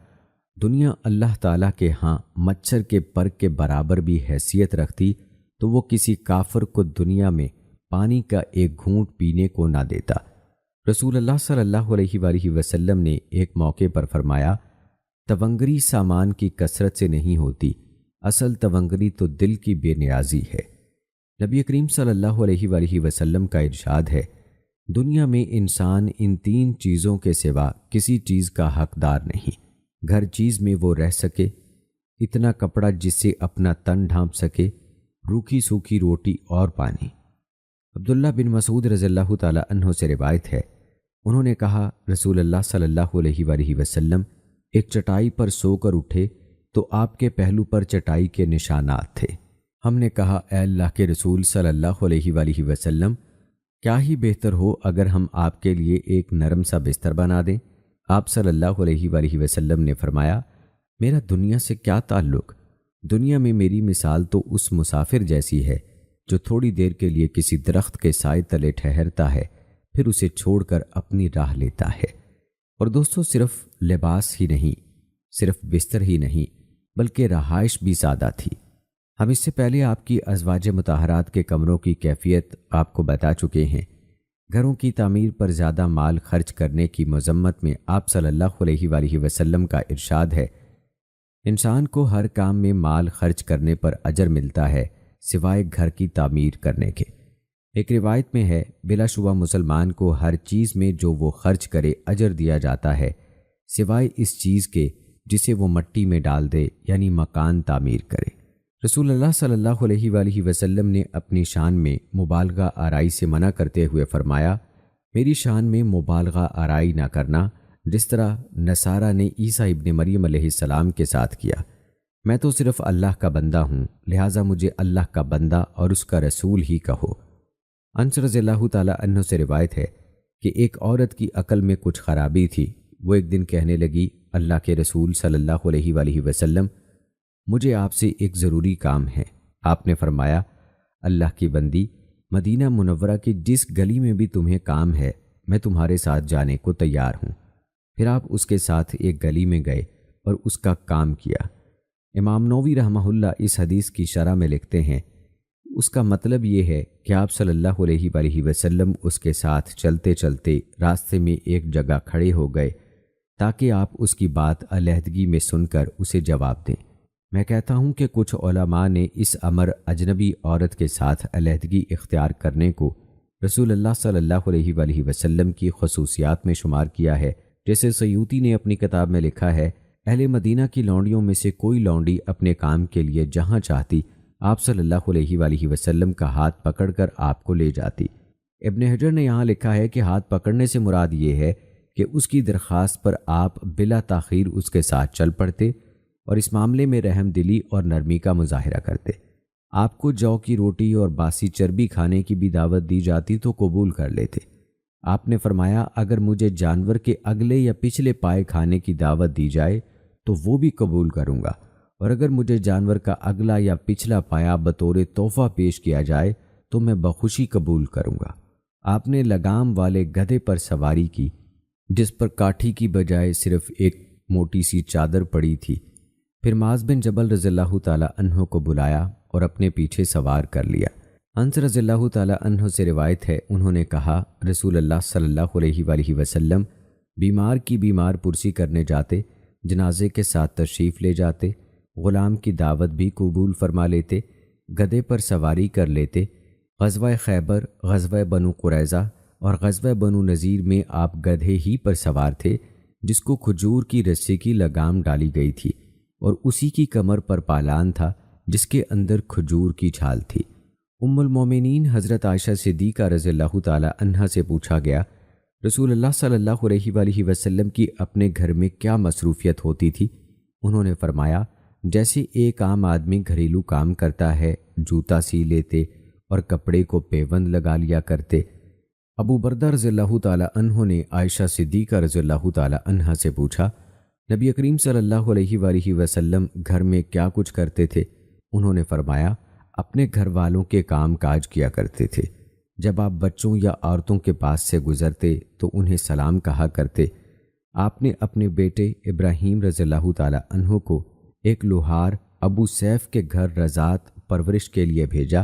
دنیا اللہ تعالیٰ کے ہاں مچھر کے پر کے برابر بھی حیثیت رکھتی تو وہ کسی کافر کو دنیا میں پانی کا ایک گھونٹ پینے کو نہ دیتا۔ رسول اللہ صلی اللہ علیہ وآلہ وسلم نے ایک موقع پر فرمایا، تونگری سامان کی کثرت سے نہیں ہوتی، اصل تونگری تو دل کی بے نیازی ہے۔ نبی کریم صلی اللہ علیہ وآلہ وسلم کا ارشاد ہے، دنیا میں انسان ان 3 چیزوں کے سوا کسی چیز کا حقدار نہیں۔ گھر چیز میں وہ رہ سکے، اتنا کپڑا جس سے اپنا تن ڈھانپ سکے، روکھی سوکھی روٹی اور پانی۔ عبداللہ بن مسعود رضی اللہ تعالی عنہ سے روایت ہے، انہوں نے کہا، رسول اللہ صلی اللہ علیہ وآلہ وسلم ایک چٹائی پر سو کر اٹھے تو آپ کے پہلو پر چٹائی کے نشانات تھے۔ ہم نے کہا، اے اللہ کے رسول صلی اللہ علیہ وآلہ وسلم، کیا ہی بہتر ہو اگر ہم آپ کے لیے ایک نرم سا بستر بنا دیں؟ آپ صلی اللہ علیہ وآلہ وسلم نے فرمایا، میرا دنیا سے کیا تعلق؟ دنیا میں میری مثال تو اس مسافر جیسی ہے جو تھوڑی دیر کے لیے کسی درخت کے سائے تلے ٹھہرتا ہے، پھر اسے چھوڑ کر اپنی راہ لیتا ہے۔ اور دوستو، صرف لباس ہی نہیں، صرف بستر ہی نہیں، بلکہ رہائش بھی سادہ تھی۔ ہم اس سے پہلے آپ کی ازواج مطہرات کے کمروں کی کیفیت آپ کو بتا چکے ہیں۔ گھروں کی تعمیر پر زیادہ مال خرچ کرنے کی مذمت میں آپ صلی اللہ علیہ وآلہ وسلم کا ارشاد ہے، انسان کو ہر کام میں مال خرچ کرنے پر اجر ملتا ہے سوائے گھر کی تعمیر کرنے کے۔ ایک روایت میں ہے، بلا شبہ مسلمان کو ہر چیز میں جو وہ خرچ کرے اجر دیا جاتا ہے سوائے اس چیز کے جسے وہ مٹی میں ڈال دے، یعنی مکان تعمیر کرے۔ رسول اللہ صلی اللہ علیہ وآلہ وسلم نے اپنی شان میں مبالغہ آرائی سے منع کرتے ہوئے فرمایا، میری شان میں مبالغہ آرائی نہ کرنا، جس طرح نصارہ نے عیسیٰ ابن مریم علیہ السلام کے ساتھ کیا۔ میں تو صرف اللہ کا بندہ ہوں، لہٰذا مجھے اللہ کا بندہ اور اس کا رسول ہی کہو۔ انس رضی اللہ تعالیٰ عنہ سے روایت ہے کہ ایک عورت کی عقل میں کچھ خرابی تھی۔ وہ ایک دن کہنے لگی، اللہ کے رسول صلی اللہ علیہ وآلہ وسلم، مجھے آپ سے ایک ضروری کام ہے۔ آپ نے فرمایا، اللہ کی بندی، مدینہ منورہ کی جس گلی میں بھی تمہیں کام ہے میں تمہارے ساتھ جانے کو تیار ہوں۔ پھر آپ اس کے ساتھ ایک گلی میں گئے اور اس کا کام کیا۔ امام نووی رحمہ اللہ اس حدیث کی شرح میں لکھتے ہیں، اس کا مطلب یہ ہے کہ آپ صلی اللہ علیہ وآلہ وسلم اس کے ساتھ چلتے چلتے راستے میں ایک جگہ کھڑے ہو گئے تاکہ آپ اس کی بات علیحدگی میں سن کر اسے جواب دیں۔ میں کہتا ہوں کہ کچھ علماء نے اس امر اجنبی عورت کے ساتھ علیحدگی اختیار کرنے کو رسول اللہ صلی اللہ علیہ وآلہ وسلم کی خصوصیات میں شمار کیا ہے، جیسے سیوطی نے اپنی کتاب میں لکھا ہے، اہل مدینہ کی لونڈیوں میں سے کوئی لونڈی اپنے کام کے لیے جہاں چاہتی آپ صلی اللہ علیہ وآلہ وسلم کا ہاتھ پکڑ کر آپ کو لے جاتی۔ ابن حجر نے یہاں لکھا ہے کہ ہاتھ پکڑنے سے مراد یہ ہے کہ اس کی درخواست پر آپ بلا تاخیر اس کے ساتھ چل پڑتے اور اس معاملے میں رحم دلی اور نرمی کا مظاہرہ کرتے۔ آپ کو جو کی روٹی اور باسی چربی کھانے کی بھی دعوت دی جاتی تو قبول کر لیتے۔ آپ نے فرمایا، اگر مجھے جانور کے اگلے یا پچھلے پائے کھانے کی دعوت دی جائے تو وہ بھی قبول کروں گا، اور اگر مجھے جانور کا اگلا یا پچھلا پایا بطور تحفہ پیش کیا جائے تو میں بخوشی قبول کروں گا۔ آپ نے لگام والے گدھے پر سواری کی جس پر کاٹھی کی بجائے صرف ایک موٹی سی چادر پڑی تھی۔ پھر معاذ بن جبل رضی اللہ تعالیٰ عنہ کو بلایا اور اپنے پیچھے سوار کر لیا۔ انس رضی اللہ تعالیٰ عنہ سے روایت ہے، انہوں نے کہا، رسول اللہ صلی اللہ علیہ وآلہ وسلم بیمار کی بیمار پرسی کرنے جاتے، جنازے کے ساتھ تشریف لے جاتے، غلام کی دعوت بھی قبول فرما لیتے، گدھے پر سواری کر لیتے۔ غزوہ خیبر، غزوہ بنو قریظہ اور غزوہ بنو نذیر میں آپ گدھے ہی پر سوار تھے جس کو کھجور کی رسی کی لگام ڈالی گئی تھی اور اسی کی کمر پر پالان تھا جس کے اندر کھجور کی چھال تھی۔ ام المومنین حضرت عائشہ صدیقہ رضی اللہ تعالی عنہا سے پوچھا گیا، رسول اللہ صلی اللہ علیہ وآلہ وسلم کی اپنے گھر میں کیا مصروفیت ہوتی تھی؟ انہوں نے فرمایا، جیسے ایک عام آدمی گھریلو کام کرتا ہے، جوتا سی لیتے اور کپڑے کو پیوند لگا لیا کرتے۔ ابو بردہ رضی اللہ تعالی عنہ نے عائشہ صدیقہ رضی اللہ تعالی عنہا سے پوچھا، نبی کریم صلی اللہ علیہ وآلہ وسلم گھر میں کیا کچھ کرتے تھے؟ انہوں نے فرمایا، اپنے گھر والوں کے کام کاج کیا کرتے تھے۔ جب آپ بچوں یا عورتوں کے پاس سے گزرتے تو انہیں سلام کہا کرتے۔ آپ نے اپنے بیٹے ابراہیم رضی اللہ تعالی عنہ کو ایک لوہار ابو سیف کے گھر رضاعت پرورش کے لیے بھیجا۔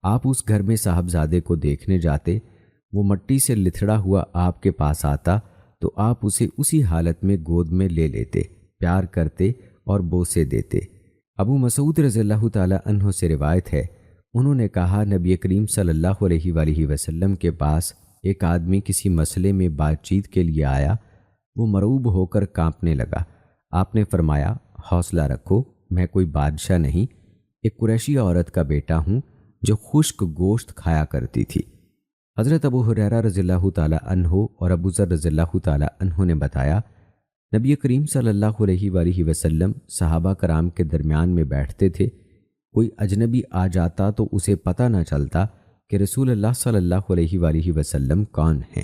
آپ اس گھر میں صاحبزادے کو دیکھنے جاتے، وہ مٹی سے لتھڑا ہوا آپ کے پاس آتا تو آپ اسے اسی حالت میں گود میں لے لیتے، پیار کرتے اور بوسے دیتے۔ ابو مسعود رضی اللہ تعالی عنہ سے روایت ہے، انہوں نے کہا، نبی کریم صلی اللہ علیہ وآلہ وسلم کے پاس ایک آدمی کسی مسئلے میں بات چیت کے لیے آیا۔ وہ مرعوب ہو کر کانپنے لگا۔ آپ نے فرمایا، حوصلہ رکھو، میں کوئی بادشاہ نہیں، ایک قریشی عورت کا بیٹا ہوں جو خشک گوشت کھایا کرتی تھی۔ حضرت ابو ہریرہ رضی اللہ تعالی عنہ اور ابو ذر رضی اللہ تعالی عنہ نے بتایا، نبی کریم صلی اللہ علیہ وآلہ وسلم صحابہ کرام کے درمیان میں بیٹھتے تھے۔ کوئی اجنبی آ جاتا تو اسے پتہ نہ چلتا کہ رسول اللہ صلی اللہ علیہ وآلہ وسلم کون ہیں،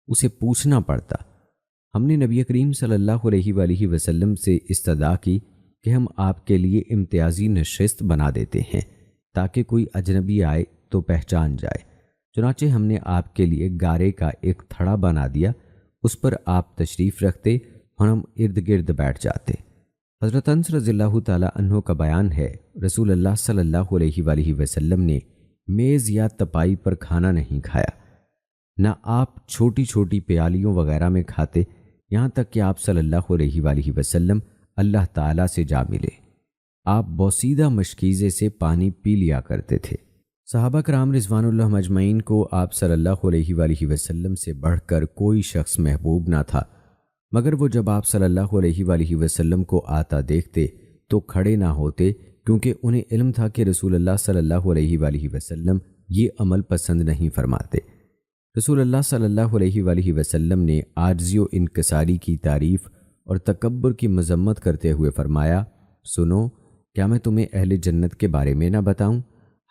اسے پوچھنا پڑتا۔ ہم نے نبی کریم صلی اللہ علیہ وآلہ وسلم سے استدعا کی کہ ہم آپ کے لیے امتیازی نشست بنا دیتے ہیں تاکہ کوئی اجنبی آئے تو پہچان جائے۔ چنانچہ ہم نے آپ کے لیے گارے کا ایک تھڑا بنا دیا، اس پر آپ تشریف رکھتے اور ہم ارد گرد بیٹھ جاتے۔ حضرت انس رضی اللہ تعالی عنہ کا بیان ہے، رسول اللہ صلی اللہ علیہ وآلہ وسلم نے میز یا تپائی پر کھانا نہیں کھایا، نہ آپ چھوٹی چھوٹی پیالیوں وغیرہ میں کھاتے، یہاں تک کہ آپ صلی اللہ علیہ وآلہ وسلم اللہ تعالیٰ سے جا ملے۔ آپ بوسیدہ مشکیزے سے پانی پی لیا کرتے تھے۔ صحابہ کرام رضوان اللہ مجمعین کو آپ صلی اللہ علیہ وآلہ وسلم سے بڑھ کر کوئی شخص محبوب نہ تھا، مگر وہ جب آپ صلی اللہ علیہ وآلہ وسلم کو آتا دیکھتے تو کھڑے نہ ہوتے، کیونکہ انہیں علم تھا کہ رسول اللہ صلی اللہ علیہ وآلہ وسلم یہ عمل پسند نہیں فرماتے۔ رسول اللہ صلی اللہ علیہ وآلہ وسلم نے عاجزی و انکساری کی تعریف اور تکبر کی مذمت کرتے ہوئے فرمایا، سنو، کیا میں تمہیں اہل جنت کے بارے میں نہ بتاؤں؟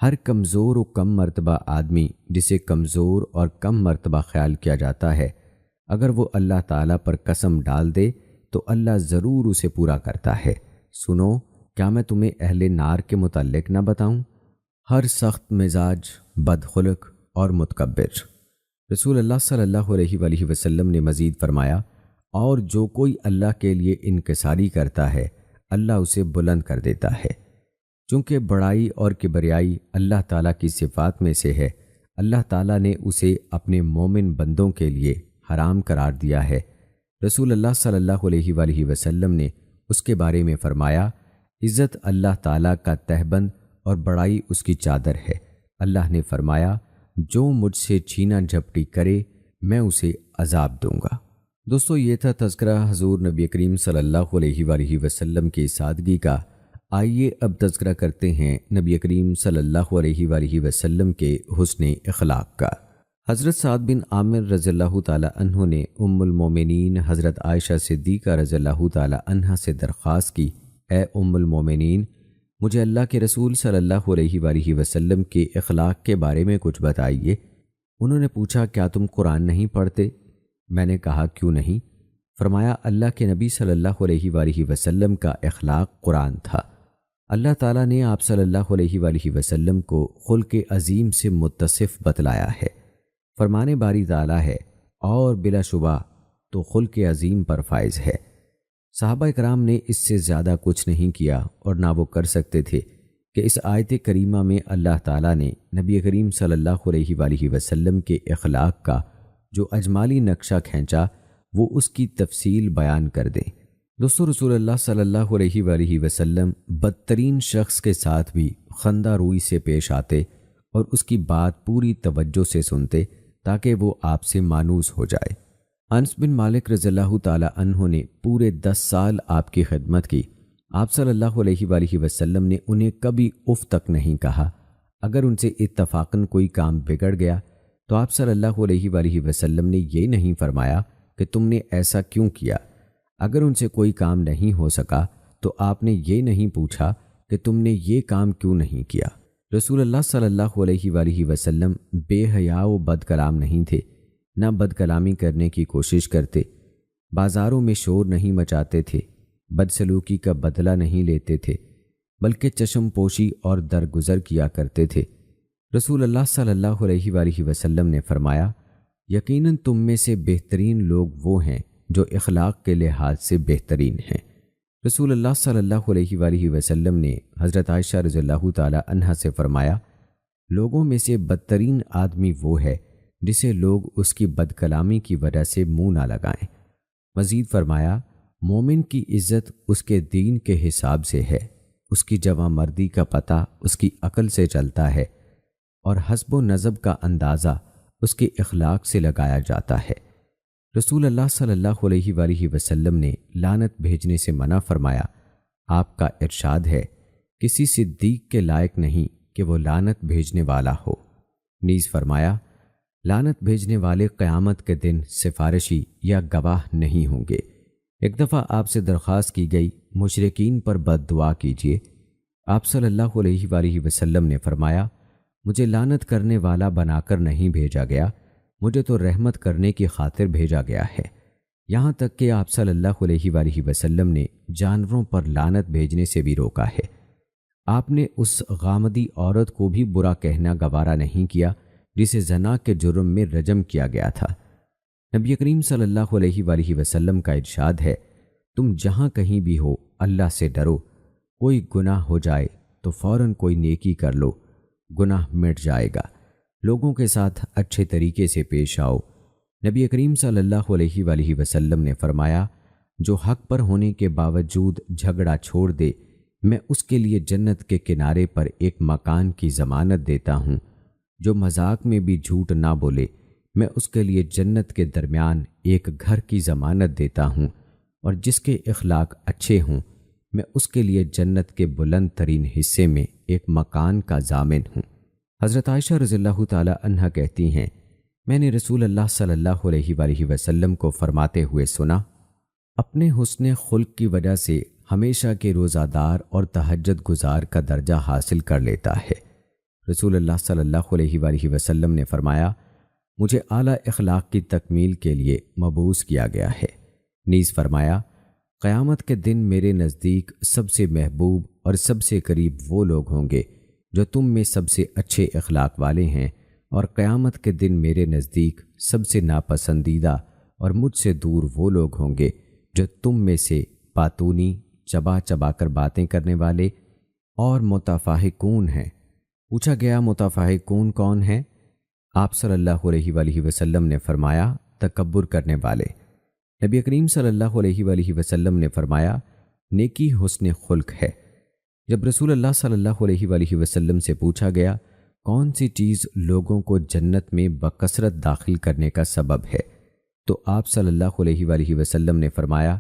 ہر کمزور و کم مرتبہ آدمی جسے کمزور اور کم مرتبہ خیال کیا جاتا ہے، اگر وہ اللہ تعالیٰ پر قسم ڈال دے تو اللہ ضرور اسے پورا کرتا ہے۔ سنو، کیا میں تمہیں اہل نار کے متعلق نہ بتاؤں؟ ہر سخت مزاج، بدخلق اور متکبر۔ رسول اللہ صلی اللہ علیہ وآلہ وسلم نے مزید فرمایا، اور جو کوئی اللہ کے لیے انکساری کرتا ہے اللہ اسے بلند کر دیتا ہے۔ چونکہ بڑائی اور کبریائی اللہ تعالیٰ کی صفات میں سے ہے، اللہ تعالیٰ نے اسے اپنے مومن بندوں کے لیے حرام قرار دیا ہے۔ رسول اللہ صلی اللہ علیہ وآلہ وسلم نے اس کے بارے میں فرمایا، عزت اللہ تعالیٰ کا تہبند اور بڑائی اس کی چادر ہے۔ اللہ نے فرمایا، جو مجھ سے چھینا جھپٹی کرے میں اسے عذاب دوں گا۔ دوستو، یہ تھا تذکرہ حضور نبی کریم صلی اللہ علیہ وآلہ وسلم کی سادگی کا۔ آئیے اب تذکرہ کرتے ہیں نبی کریم صلی اللہ علیہ وآلہ وسلم کے حسن اخلاق کا۔ حضرت سعد بن عامر رضی اللہ تعالی عنہ نے ام المومنین حضرت عائشہ صدیقہ رضی اللہ تعالی عنہ سے درخواست کی، اے ام المومنین، مجھے اللہ کے رسول صلی اللہ علیہ وآلہ وسلم کے اخلاق کے بارے میں کچھ بتائیے۔ انہوں نے پوچھا، کیا تم قرآن نہیں پڑھتے؟ میں نے کہا، کیوں نہیں؟ فرمایا، اللہ کے نبی صلی اللہ علیہ وآلہ وسلم کا اخلاق قرآن تھا۔ اللہ تعالیٰ نے آپ صلی اللہ علیہ وآلہ وسلم کو خلق عظیم سے متصف بتلایا ہے۔ فرمانے باری تعالیٰ ہے اور بلا شبہ تو خلق عظیم پر فائز ہے۔ صحابہ کرام نے اس سے زیادہ کچھ نہیں کیا اور نہ وہ کر سکتے تھے کہ اس آیت کریمہ میں اللہ تعالیٰ نے نبی کریم صلی اللہ علیہ وآلہ وسلم کے اخلاق کا جو اجمالی نقشہ کھینچا وہ اس کی تفصیل بیان کر دیں۔ دوستو، رسول اللہ صلی اللہ علیہ وآلہ وسلم بدترین شخص کے ساتھ بھی خندہ روئی سے پیش آتے اور اس کی بات پوری توجہ سے سنتے تاکہ وہ آپ سے مانوس ہو جائے۔ انس بن مالک رضی اللہ تعالی عنہ نے پورے 10 سال آپ کی خدمت کی۔ آپ صلی اللہ علیہ وآلہ وسلم نے انہیں کبھی اف تک نہیں کہا۔ اگر ان سے اتفاقاً کوئی کام بگڑ گیا تو آپ صلی اللہ علیہ وآلہ وسلم نے یہ نہیں فرمایا کہ تم نے ایسا کیوں کیا۔ اگر ان سے کوئی کام نہیں ہو سکا تو آپ نے یہ نہیں پوچھا کہ تم نے یہ کام کیوں نہیں کیا۔ رسول اللہ صلی اللہ علیہ وآلہ وسلم بے حیا و بد کلام نہیں تھے، نہ بد کلامی کرنے کی کوشش کرتے، بازاروں میں شور نہیں مچاتے تھے، بدسلوکی کا بدلہ نہیں لیتے تھے، بلکہ چشم پوشی اور درگزر کیا کرتے تھے۔ رسول اللہ صلی اللہ علیہ وآلہ وسلم نے فرمایا، یقیناً تم میں سے بہترین لوگ وہ ہیں جو اخلاق کے لحاظ سے بہترین ہیں۔ رسول اللہ صلی اللہ علیہ وآلہ وسلم نے حضرت عائشہ رضی اللہ تعالی عنہا سے فرمایا، لوگوں میں سے بدترین آدمی وہ ہے جسے لوگ اس کی بد کلامی کی وجہ سے منہ نہ لگائیں۔ مزید فرمایا، مومن کی عزت اس کے دین کے حساب سے ہے، اس کی جوان مردی کا پتہ اس کی عقل سے چلتا ہے، اور حسب و نسب کا اندازہ اس کے اخلاق سے لگایا جاتا ہے۔ رسول اللہ صلی اللہ علیہ وآلہ وسلم نے لعنت بھیجنے سے منع فرمایا۔ آپ کا ارشاد ہے، کسی صدیق کے لائق نہیں کہ وہ لعنت بھیجنے والا ہو۔ نیز فرمایا، لعنت بھیجنے والے قیامت کے دن سفارشی یا گواہ نہیں ہوں گے۔ ایک دفعہ آپ سے درخواست کی گئی، مشرکین پر بد دعا کیجیے۔ آپ صلی اللہ علیہ وآلہ وسلم نے فرمایا، مجھے لعنت کرنے والا بنا کر نہیں بھیجا گیا، مجھے تو رحمت کرنے کی خاطر بھیجا گیا ہے۔ یہاں تک کہ آپ صلی اللہ علیہ وآلہ وسلم نے جانوروں پر لعنت بھیجنے سے بھی روکا ہے۔ آپ نے اس غامدی عورت کو بھی برا کہنا گوارا نہیں کیا جسے زنا کے جرم میں رجم کیا گیا تھا۔ نبی کریم صلی اللہ علیہ وآلہ وسلم کا ارشاد ہے، تم جہاں کہیں بھی ہو اللہ سے ڈرو، کوئی گناہ ہو جائے تو فوراً کوئی نیکی کر لو، گناہ مٹ جائے گا۔ لوگوں کے ساتھ اچھے طریقے سے پیش آؤ۔ نبی کریم صلی اللہ علیہ وآلہ وسلم نے فرمایا، جو حق پر ہونے کے باوجود جھگڑا چھوڑ دے، میں اس کے لیے جنت کے کنارے پر ایک مکان کی ضمانت دیتا ہوں۔ جو مذاق میں بھی جھوٹ نہ بولے، میں اس کے لیے جنت کے درمیان ایک گھر کی ضمانت دیتا ہوں، اور جس کے اخلاق اچھے ہوں میں اس کے لیے جنت کے بلند ترین حصے میں ایک مکان کا ضامن ہوں۔ حضرت عائشہ رضی اللہ تعالی عنہا کہتی ہیں، میں نے رسول اللہ صلی اللہ علیہ وآلہ وسلم کو فرماتے ہوئے سنا، اپنے حسن خلق کی وجہ سے ہمیشہ کے روزہ دار اور تہجد گزار کا درجہ حاصل کر لیتا ہے۔ رسول اللہ صلی اللہ علیہ وآلہ وسلم نے فرمایا، مجھے اعلیٰ اخلاق کی تکمیل کے لیے مبعوث کیا گیا ہے۔ نیز فرمایا، قیامت کے دن میرے نزدیک سب سے محبوب اور سب سے قریب وہ لوگ ہوں گے جو تم میں سب سے اچھے اخلاق والے ہیں، اور قیامت کے دن میرے نزدیک سب سے ناپسندیدہ اور مجھ سے دور وہ لوگ ہوں گے جو تم میں سے پاتونی، چبا چبا کر باتیں کرنے والے اور متفاحقون ہیں۔ پوچھا گیا متفاحقون کون ہیں؟ آپ صلی اللہ علیہ وآلہ وسلم نے فرمایا، تکبر کرنے والے۔ نبی کریم صلی اللہ علیہ وآلہ وسلم نے فرمایا، نیکی حسن خلق ہے۔ جب رسول اللہ صلی اللہ علیہ وآلہ وسلم سے پوچھا گیا کون سی چیز لوگوں کو جنت میں بکثرت داخل کرنے کا سبب ہے، تو آپ صلی اللہ علیہ وآلہ وسلم نے فرمایا،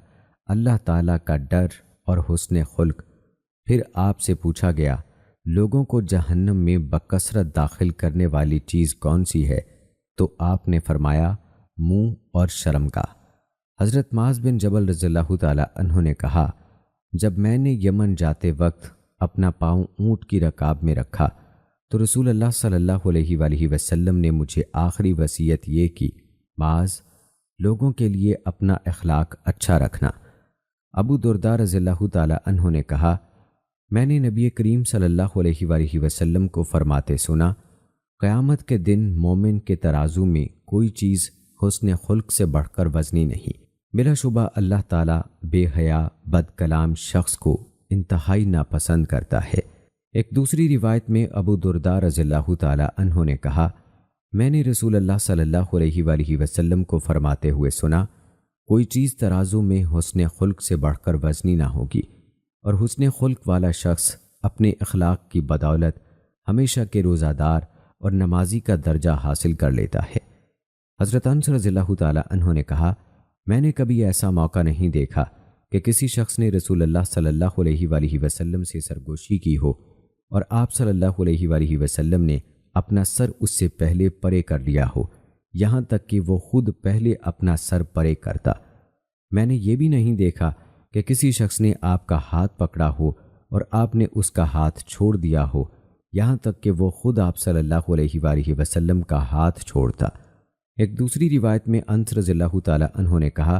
اللہ تعالیٰ کا ڈر اور حسن خلق۔ پھر آپ سے پوچھا گیا لوگوں کو جہنم میں بکثرت داخل کرنے والی چیز کون سی ہے، تو آپ نے فرمایا، منہ اور شرمگاہ۔ حضرت معاذ بن جبل رضی اللہ تعالیٰ عنہ نے کہا، جب میں نے یمن جاتے وقت اپنا پاؤں اونٹ کی رکاب میں رکھا تو رسول اللہ صلی اللہ علیہ وآلہ وسلم نے مجھے آخری وصیت یہ کی، معاذ، لوگوں کے لیے اپنا اخلاق اچھا رکھنا۔ ابو درداء رضی اللہ تعالیٰ عنہ نے کہا، میں نے نبی کریم صلی اللہ علیہ وآلہ وسلم کو فرماتے سنا، قیامت کے دن مومن کے ترازو میں کوئی چیز حسن خلق سے بڑھ کر وزنی نہیں۔ بلا شبہ اللہ تعالیٰ بے حیا بد کلام شخص کو انتہائی ناپسند کرتا ہے۔ ایک دوسری روایت میں ابو درداء رضی اللہ تعالیٰ عنہ نے کہا، میں نے رسول اللہ صلی اللہ علیہ وآلہ وسلم کو فرماتے ہوئے سنا، کوئی چیز ترازو میں حسن خلق سے بڑھ کر وزنی نہ ہوگی، اور حسن خلق والا شخص اپنے اخلاق کی بدولت ہمیشہ کے روزہ دار اور نمازی کا درجہ حاصل کر لیتا ہے۔ حضرت انس رضی اللہ تعالیٰ عنہ نے کہا، میں نے کبھی ایسا موقع نہیں دیکھا کہ کسی شخص نے رسول اللہ صلی اللہ علیہ وآلہ وسلم سے سرگوشی کی ہو اور آپ صلی اللہ علیہ وآلہ وسلم نے اپنا سر اس سے پہلے پرے کر لیا ہو، یہاں تک کہ وہ خود پہلے اپنا سر پرے کرتا۔ میں نے یہ بھی نہیں دیکھا کہ کسی شخص نے آپ کا ہاتھ پکڑا ہو اور آپ نے اس کا ہاتھ چھوڑ دیا ہو، یہاں تک کہ وہ خود آپ صلی اللہ علیہ وآلہ وسلم کا ہاتھ چھوڑتا۔ ایک دوسری روایت میں انس رضی اللہ تعالیٰ عنہ نے کہا،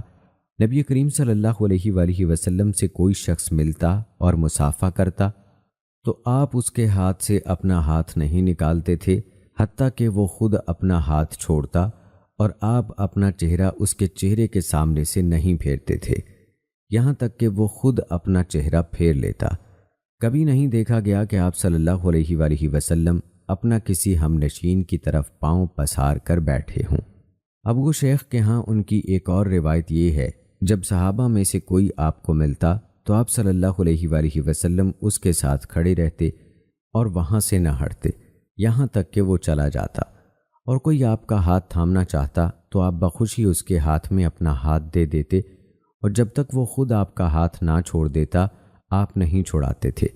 نبی کریم صلی اللہ علیہ وآلہ وسلم سے کوئی شخص ملتا اور مصافحہ کرتا تو آپ اس کے ہاتھ سے اپنا ہاتھ نہیں نکالتے تھے حتیٰ کہ وہ خود اپنا ہاتھ چھوڑتا، اور آپ اپنا چہرہ اس کے چہرے کے سامنے سے نہیں پھیرتے تھے، یہاں تک کہ وہ خود اپنا چہرہ پھیر لیتا۔ کبھی نہیں دیکھا گیا کہ آپ صلی اللہ علیہ وآلہ وسلم اپنا کسی ہم نشین کی طرف پاؤں پسار کر بیٹھے ہوں۔ ابو شیخ کے ہاں ان کی ایک اور روایت یہ ہے، جب صحابہ میں سے کوئی آپ کو ملتا تو آپ صلی اللہ علیہ وآلہ وسلم اس کے ساتھ کھڑے رہتے اور وہاں سے نہ ہٹتے یہاں تک کہ وہ چلا جاتا، اور کوئی آپ کا ہاتھ تھامنا چاہتا تو آپ بخوشی اس کے ہاتھ میں اپنا ہاتھ دے دیتے، اور جب تک وہ خود آپ کا ہاتھ نہ چھوڑ دیتا آپ نہیں چھوڑاتے تھے،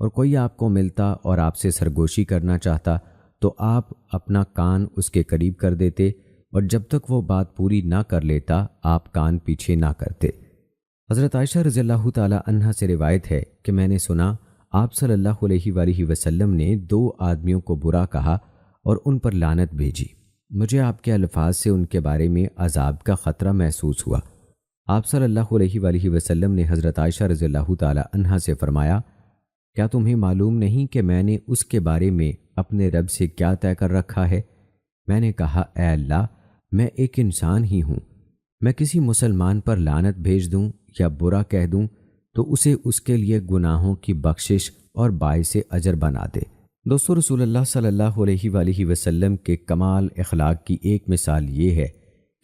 اور کوئی آپ کو ملتا اور آپ سے سرگوشی کرنا چاہتا تو آپ اپنا کان اس کے قریب کر دیتے، اور جب تک وہ بات پوری نہ کر لیتا آپ کان پیچھے نہ کرتے۔ حضرت عائشہ رضی اللہ تعالیٰ عنہا سے روایت ہے کہ میں نے سنا آپ صلی اللہ علیہ وآلہ وسلم نے 2 آدمیوں کو برا کہا اور ان پر لعنت بھیجی۔ مجھے آپ کے الفاظ سے ان کے بارے میں عذاب کا خطرہ محسوس ہوا۔ آپ صلی اللہ علیہ وآلہ وسلم نے حضرت عائشہ رضی اللہ تعالیٰ عنہا سے فرمایا، کیا تمہیں معلوم نہیں کہ میں نے اس کے بارے میں اپنے رب سے کیا طے کر رکھا ہے؟ میں نے کہا، اے اللہ، میں ایک انسان ہی ہوں، میں کسی مسلمان پر لعنت بھیج دوں یا برا کہہ دوں تو اسے اس کے لیے گناہوں کی بخشش اور باعث اجر بنا دے۔ دوستو، رسول اللہ صلی اللہ علیہ وآلہ وسلم کے کمال اخلاق کی ایک مثال یہ ہے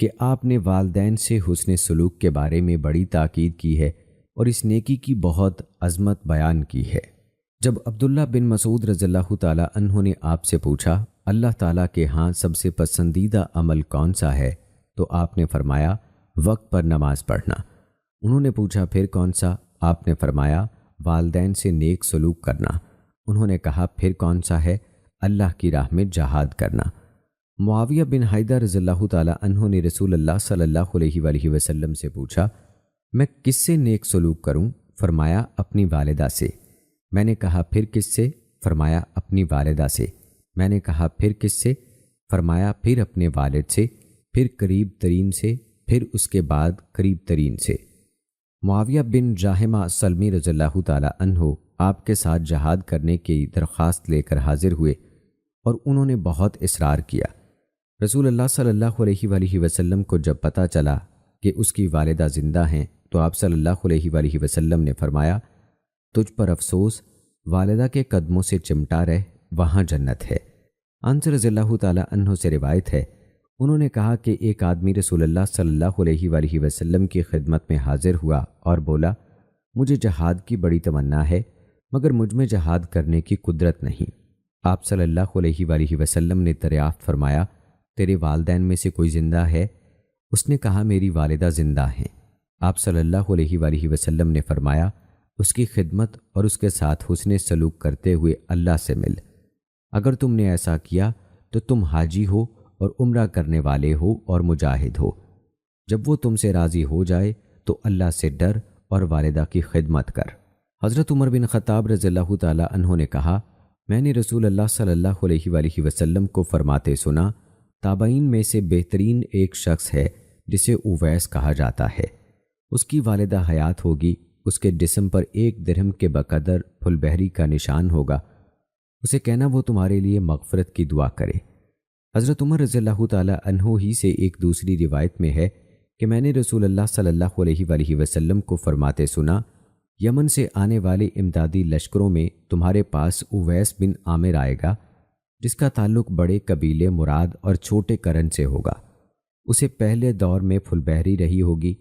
کہ آپ نے والدین سے حسن سلوک کے بارے میں بڑی تاکید کی ہے اور اس نیکی کی بہت عظمت بیان کی ہے۔ جب عبداللہ بن مسعود رضی اللہ تعالیٰ عنہ نے آپ سے پوچھا اللہ تعالیٰ کے ہاں سب سے پسندیدہ عمل کون سا ہے، تو آپ نے فرمایا وقت پر نماز پڑھنا۔ انہوں نے پوچھا پھر کون سا؟ آپ نے فرمایا والدین سے نیک سلوک کرنا۔ انہوں نے کہا پھر کون سا ہے؟ اللہ کی راہ میں جہاد کرنا۔ معاویہ بن حیدر رضی اللہ تعالیٰ عنہ نے رسول اللہ صلی اللہ علیہ وآلہ وسلم سے پوچھا میں کس سے نیک سلوک کروں؟ فرمایا اپنی والدہ سے۔ میں نے کہا پھر کس سے؟ فرمایا اپنی والدہ سے۔ میں نے کہا پھر کس سے؟ فرمایا پھر اپنے والد سے، پھر قریب ترین سے، پھر اس کے بعد قریب ترین سے۔ معاویہ بن جاہمہ سلمی رضی اللہ تعالی عنہ آپ کے ساتھ جہاد کرنے کی درخواست لے کر حاضر ہوئے اور انہوں نے بہت اصرار کیا۔ رسول اللہ صلی اللہ علیہ وآلہ وسلم کو جب پتہ چلا کہ اس کی والدہ زندہ ہیں تو آپ صلی اللہ علیہ وآلہ وسلم نے فرمایا، تجھ پر افسوس، والدہ کے قدموں سے چمٹا رہ، وہاں جنت ہے۔ انس رضی اللہ تعالی عنہ سے روایت ہے، انہوں نے کہا کہ ایک آدمی رسول اللہ صلی اللہ علیہ وآلہ وسلم کی خدمت میں حاضر ہوا اور بولا، مجھے جہاد کی بڑی تمنا ہے مگر مجھ میں جہاد کرنے کی قدرت نہیں۔ آپ صلی اللہ علیہ وآلہ وسلم نے دریافت فرمایا، تیرے والدین میں سے کوئی زندہ ہے؟ اس نے کہا میری والدہ زندہ ہیں۔ آپ صلی اللہ علیہ وآلہ وسلم نے فرمایا، اس کی خدمت اور اس کے ساتھ حسن سلوک کرتے ہوئے اللہ سے مل۔ اگر تم نے ایسا کیا تو تم حاجی ہو اور عمرہ کرنے والے ہو اور مجاہد ہو۔ جب وہ تم سے راضی ہو جائے تو اللہ سے ڈر اور والدہ کی خدمت کر۔ حضرت عمر بن خطاب رضی اللہ تعالی عنہ نے کہا، میں نے رسول اللہ صلی اللہ علیہ وآلہ وسلم کو فرماتے سنا، تابعین میں سے بہترین ایک شخص ہے جسے اویس کہا جاتا ہے، اس کی والدہ حیات ہوگی، اس کے جسم پر 1 درہم کے بقدر پھل بہری کا نشان ہوگا، اسے کہنا وہ تمہارے لیے مغفرت کی دعا کرے۔ حضرت عمر رضی اللہ تعالی عنہ ہی سے ایک دوسری روایت میں ہے کہ میں نے رسول اللہ صلی اللہ علیہ وآلہ وسلم کو فرماتے سنا، یمن سے آنے والے امدادی لشکروں میں تمہارے پاس اویس بن عامر آئے گا، جس کا تعلق بڑے قبیلے مراد اور چھوٹے کرن سے ہوگا۔ اسے پہلے دور میں پھل بہری رہی ہوگی،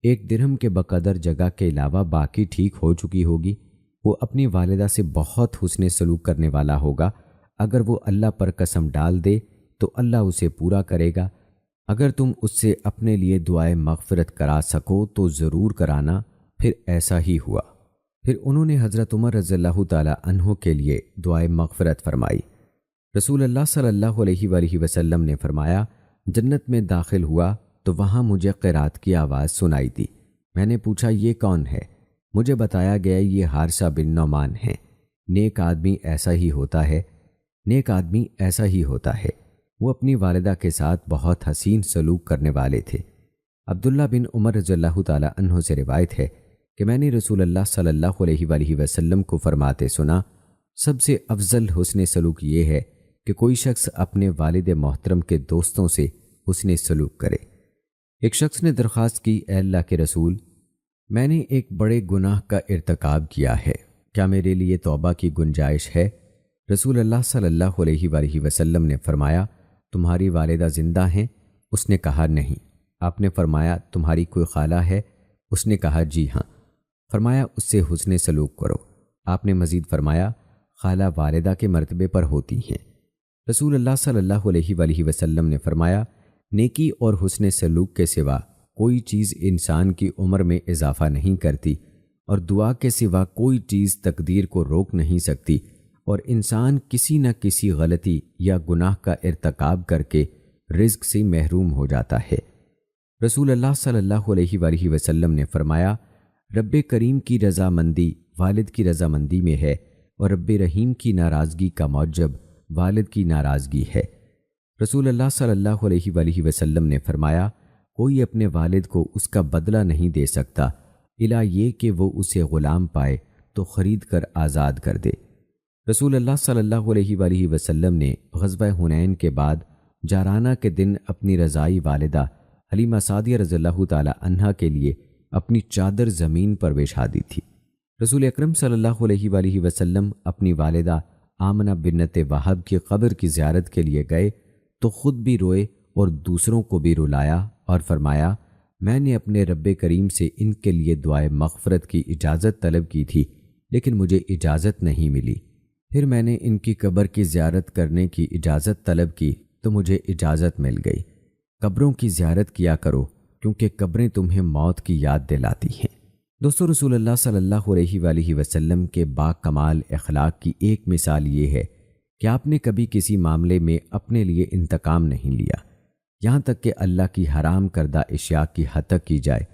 1 درہم کے بقدر جگہ کے علاوہ باقی ٹھیک ہو چکی ہوگی۔ وہ اپنی والدہ سے بہت حسن سلوک کرنے والا ہوگا، اگر وہ اللہ پر قسم ڈال دے تو اللہ اسے پورا کرے گا۔ اگر تم اس سے اپنے لیے دعائے مغفرت کرا سکو تو ضرور کرانا۔ پھر ایسا ہی ہوا۔ پھر انہوں نے حضرت عمر رضی اللہ تعالی عنہ کے لیے دعائے مغفرت فرمائی۔ رسول اللہ صلی اللہ علیہ وآلہ وسلم نے فرمایا، جنت میں داخل ہوا تو وہاں مجھے قرات کی آواز سنائی دی۔ میں نے پوچھا یہ کون ہے؟ مجھے بتایا گیا یہ حارثہ بن نعمان ہے۔ نیک آدمی ایسا ہی ہوتا ہے، نیک آدمی ایسا ہی ہوتا ہے۔ وہ اپنی والدہ کے ساتھ بہت حسین سلوک کرنے والے تھے۔ عبداللہ بن عمر رضی اللہ تعالی عنہ سے روایت ہے کہ میں نے رسول اللہ صلی اللہ علیہ وآلہ وسلم کو فرماتے سنا، سب سے افضل حسن سلوک یہ ہے کہ کوئی شخص اپنے والد محترم کے دوستوں سے حسن سلوک کرے۔ ایک شخص نے درخواست کی، اے اللہ کے رسول، میں نے ایک بڑے گناہ کا ارتکاب کیا ہے، کیا میرے لیے توبہ کی گنجائش ہے؟ رسول اللہ صلی اللہ علیہ وآلہ وسلم نے فرمایا، تمہاری والدہ زندہ ہیں؟ اس نے کہا نہیں۔ آپ نے فرمایا، تمہاری کوئی خالہ ہے؟ اس نے کہا جی ہاں۔ فرمایا اس سے حسن سلوک کرو۔ آپ نے مزید فرمایا، خالہ والدہ کے مرتبے پر ہوتی ہیں۔ رسول اللہ صلی اللہ علیہ وآلہ وسلم نے فرمایا، نیکی اور حسن سلوک کے سوا کوئی چیز انسان کی عمر میں اضافہ نہیں کرتی، اور دعا کے سوا کوئی چیز تقدیر کو روک نہیں سکتی، اور انسان کسی نہ کسی غلطی یا گناہ کا ارتکاب کر کے رزق سے محروم ہو جاتا ہے۔ رسول اللہ صلی اللہ علیہ وآلہ وسلم نے فرمایا، رب کریم کی رضامندی والد کی رضامندی میں ہے، اور رب رحیم کی ناراضگی کا موجب والد کی ناراضگی ہے۔ رسول اللہ صلی اللہ علیہ وآلہ وسلم نے فرمایا، کوئی اپنے والد کو اس کا بدلہ نہیں دے سکتا الا یہ کہ وہ اسے غلام پائے تو خرید کر آزاد کر دے۔ رسول اللہ صلی اللہ علیہ وآلہ وسلم نے غزوہ حنین کے بعد جارانہ کے دن اپنی رضائی والدہ حلیمہ سعدیہ رضی اللہ تعالی عنہا کے لیے اپنی چادر زمین پر بچھا دی تھی۔ رسول اکرم صلی اللہ علیہ وآلہ وسلم اپنی والدہ آمنہ بنت وہب کی قبر کی زیارت کے لیے گئے تو خود بھی روئے اور دوسروں کو بھی رلایا اور فرمایا، میں نے اپنے رب کریم سے ان کے لیے دعائے مغفرت کی اجازت طلب کی تھی لیکن مجھے اجازت نہیں ملی۔ پھر میں نے ان کی قبر کی زیارت کرنے کی اجازت طلب کی تو مجھے اجازت مل گئی۔ قبروں کی زیارت کیا کرو کیونکہ قبریں تمہیں موت کی یاد دلاتی ہیں۔ دوستو، رسول اللہ صلی اللہ علیہ وآلہ وسلم کے با کمال اخلاق کی ایک مثال یہ ہے کہ آپ نے کبھی کسی معاملے میں اپنے لیے انتقام نہیں لیا، یہاں تک کہ اللہ کی حرام کردہ اشیاء کی حد تک کی جائے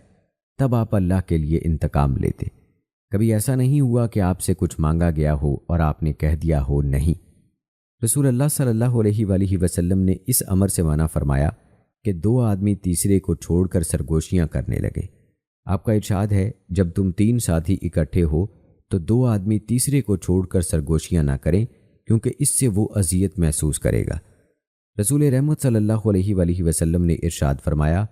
تب آپ اللہ کے لیے انتقام لیتے۔ کبھی ایسا نہیں ہوا کہ آپ سے کچھ مانگا گیا ہو اور آپ نے کہہ دیا ہو نہیں۔ رسول اللہ صلی اللہ علیہ وآلہ وسلم نے اس امر سے منع فرمایا کہ دو آدمی تیسرے کو چھوڑ کر سرگوشیاں کرنے لگے۔ آپ کا ارشاد ہے جب تم تین ساتھی اکٹھے ہو تو دو آدمی تیسرے کو چھوڑ کر سرگوشیاں نہ کریں، کیونکہ اس سے وہ اذیت محسوس کرے گا۔ رسول رحمت صلی اللہ علیہ وآلہ وسلم نے ارشاد فرمایا،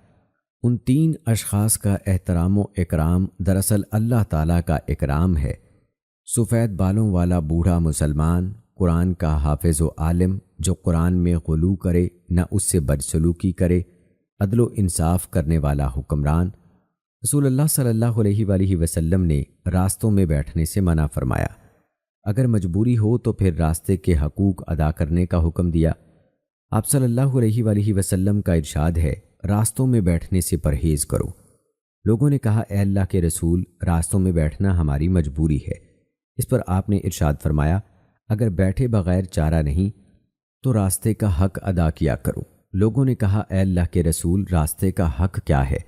ان تین اشخاص کا احترام و اکرام دراصل اللہ تعالیٰ کا اکرام ہے۔ سفید بالوں والا بوڑھا مسلمان، قرآن کا حافظ و عالم جو قرآن میں غلو کرے نہ اس سے بدسلوکی کرے، عدل و انصاف کرنے والا حکمران۔ رسول اللہ صلی اللہ علیہ وآلہ وسلم نے راستوں میں بیٹھنے سے منع فرمایا۔ اگر مجبوری ہو تو پھر راستے کے حقوق ادا کرنے کا حکم دیا۔ آپ صلی اللہ علیہ وآلہ وسلم کا ارشاد ہے، راستوں میں بیٹھنے سے پرہیز کرو۔ لوگوں نے کہا، اے اللہ کے رسول، راستوں میں بیٹھنا ہماری مجبوری ہے۔ اس پر آپ نے ارشاد فرمایا، اگر بیٹھے بغیر چارہ نہیں تو راستے کا حق ادا کیا کرو۔ لوگوں نے کہا، اے اللہ کے رسول، راستے کا حق کیا ہے؟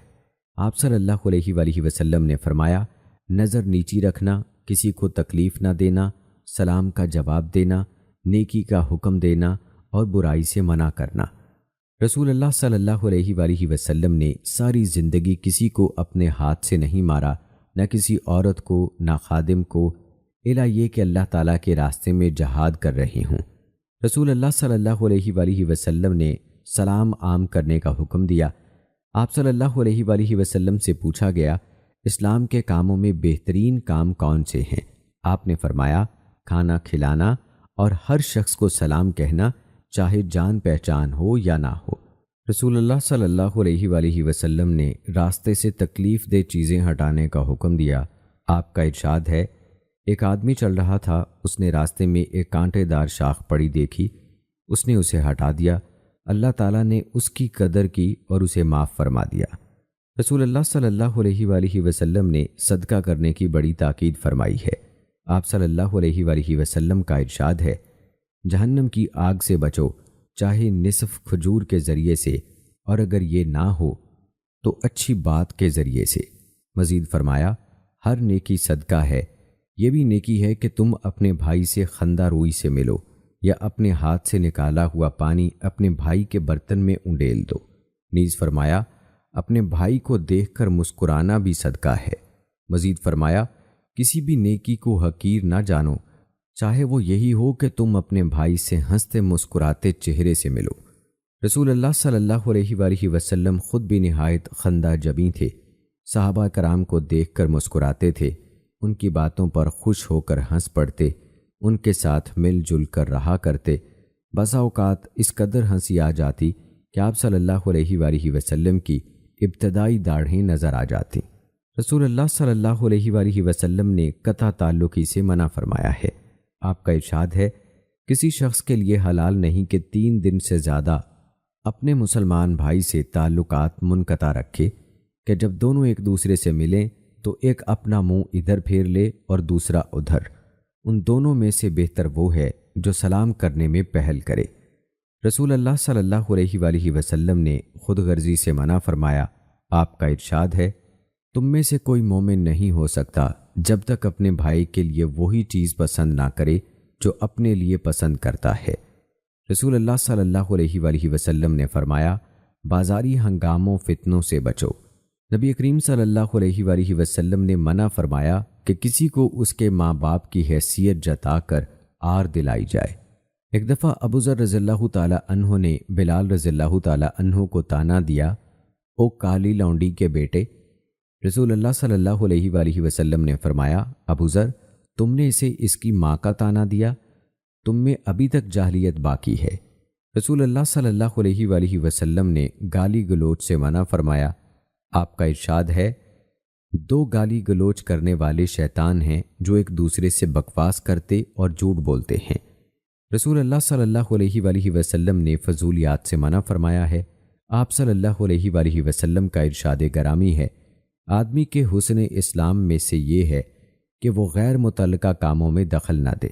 آپ صلی اللہ علیہ وآلہ وسلم نے فرمایا، نظر نیچی رکھنا، کسی کو تکلیف نہ دینا، سلام کا جواب دینا، نیکی کا حکم دینا اور برائی سے منع کرنا۔ رسول اللہ صلی اللہ علیہ وآلہ وسلم نے ساری زندگی کسی کو اپنے ہاتھ سے نہیں مارا، نہ کسی عورت کو، نہ خادم کو، الا یہ کہ اللہ تعالیٰ کے راستے میں جہاد کر رہے ہوں۔ رسول اللہ صلی اللہ علیہ وآلہ وسلم نے سلام عام کرنے کا حکم دیا۔ آپ صلی اللہ علیہ وآلہ وسلم سے پوچھا گیا، اسلام کے کاموں میں بہترین کام کون سے ہیں؟ آپ نے فرمایا، کھانا کھلانا اور ہر شخص کو سلام کہنا، چاہے جان پہچان ہو یا نہ ہو۔ رسول اللہ صلی اللہ علیہ وآلہ وسلم نے راستے سے تکلیف دہ چیزیں ہٹانے کا حکم دیا۔ آپ کا ارشاد ہے، ایک آدمی چل رہا تھا، اس نے راستے میں ایک کانٹے دار شاخ پڑی دیکھی، اس نے اسے ہٹا دیا، اللہ تعالیٰ نے اس کی قدر کی اور اسے معاف فرما دیا۔ رسول اللہ صلی اللہ علیہ وآلہ وسلم نے صدقہ کرنے کی بڑی تاکید فرمائی ہے۔ آپ صلی اللہ علیہ وآلہ وسلم کا ارشاد ہے، جہنم کی آگ سے بچو، چاہے نصف کھجور کے ذریعے سے، اور اگر یہ نہ ہو تو اچھی بات کے ذریعے سے۔ مزید فرمایا، ہر نیکی صدقہ ہے، یہ بھی نیکی ہے کہ تم اپنے بھائی سے خندہ روئی سے ملو، یا اپنے ہاتھ سے نکالا ہوا پانی اپنے بھائی کے برتن میں انڈیل دو۔ نیز فرمایا، اپنے بھائی کو دیکھ کر مسکرانا بھی صدقہ ہے۔ مزید فرمایا، کسی بھی نیکی کو حقیر نہ جانو، چاہے وہ یہی ہو کہ تم اپنے بھائی سے ہنستے مسکراتے چہرے سے ملو۔ رسول اللہ صلی اللہ علیہ وآلہ وسلم خود بھی نہایت خندہ جبیں تھے، صحابہ کرام کو دیکھ کر مسکراتے تھے، ان کی باتوں پر خوش ہو کر ہنس پڑتے، ان کے ساتھ مل جل کر رہا کرتے۔ بسا اوقات اس قدر ہنسی آ جاتی کہ آپ صلی اللہ علیہ وآلہ وسلم کی ابتدائی داڑھیں نظر آ جاتی۔ رسول اللہ صلی اللہ علیہ وآلہ وسلم نے قطع تعلقی سے منع فرمایا ہے۔ آپ کا ارشاد ہے، کسی شخص کے لیے حلال نہیں کہ 3 دن سے زیادہ اپنے مسلمان بھائی سے تعلقات منقطع رکھے، کہ جب دونوں ایک دوسرے سے ملیں تو ایک اپنا منہ ادھر پھیر لے اور دوسرا ادھر۔ ان دونوں میں سے بہتر وہ ہے جو سلام کرنے میں پہل کرے۔ رسول اللہ صلی اللہ علیہ وآلہ وسلم نے خود غرضی سے منع فرمایا۔ آپ کا ارشاد ہے، تم میں سے کوئی مومن نہیں ہو سکتا جب تک اپنے بھائی کے لیے وہی چیز پسند نہ کرے جو اپنے لیے پسند کرتا ہے۔ رسول اللہ صلی اللہ علیہ وآلہ وسلم نے فرمایا، بازاری ہنگاموں فتنوں سے بچو۔ نبی کریم صلی اللہ علیہ وآلہ وسلم نے منع فرمایا کہ کسی کو اس کے ماں باپ کی حیثیت جتا کر آر دلائی جائے۔ ایک دفعہ ابو ذر رضی اللہ تعالیٰ عنہ نے بلال رضی اللہ تعالیٰ عنہ کو طعنہ دیا، او کالی لونڈی کے بیٹے۔ رسول اللہ صلی اللہ علیہ وآلہ وسلم نے فرمایا، ابو ذر، تم نے اسے اس کی ماں کا طعنہ دیا، تم میں ابھی تک جاہلیت باقی ہے۔ رسول اللہ صلی اللہ علیہ وآلہ وسلم نے گالی گلوچ سے منع فرمایا۔ آپ کا ارشاد ہے، 2 گالی گلوچ کرنے والے شیطان ہیں جو ایک دوسرے سے بکواس کرتے اور جھوٹ بولتے ہیں۔ رسول اللہ صلی اللہ علیہ وآلہ وسلم نے فضولیات سے منع فرمایا ہے۔ آپ صلی اللہ علیہ وآلہ وسلم کا ارشاد گرامی ہے، آدمی کے حسن اسلام میں سے یہ ہے کہ وہ غیر متعلقہ کاموں میں دخل نہ دے۔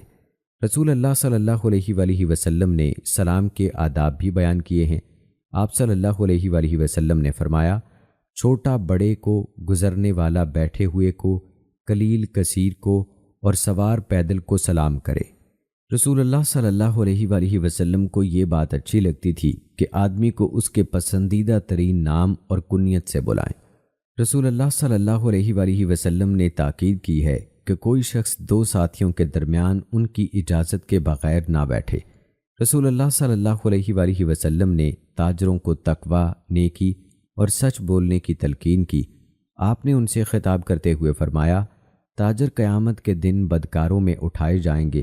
رسول اللہ صلی اللہ علیہ وآلہ وسلم نے سلام کے آداب بھی بیان کیے ہیں۔ آپ صلی اللہ علیہ وآلہ وسلم نے فرمایا، چھوٹا بڑے کو، گزرنے والا بیٹھے ہوئے کو، قلیل کثیر کو اور سوار پیدل کو سلام کرے۔ رسول اللہ صلی اللہ علیہ وآلہ وسلم کو یہ بات اچھی لگتی تھی کہ آدمی کو اس کے پسندیدہ ترین نام اور کنیت سے بلائیں۔ رسول اللہ صلی اللہ علیہ وآلہ وسلم نے تاکید کی ہے کہ کوئی شخص دو ساتھیوں کے درمیان ان کی اجازت کے بغیر نہ بیٹھے۔ رسول اللہ صلی اللہ علیہ وآلہ وسلم نے تاجروں کو تقویٰ، نیکی اور سچ بولنے کی تلقین کی۔ آپ نے ان سے خطاب کرتے ہوئے فرمایا، تاجر قیامت کے دن بدکاروں میں اٹھائے جائیں گے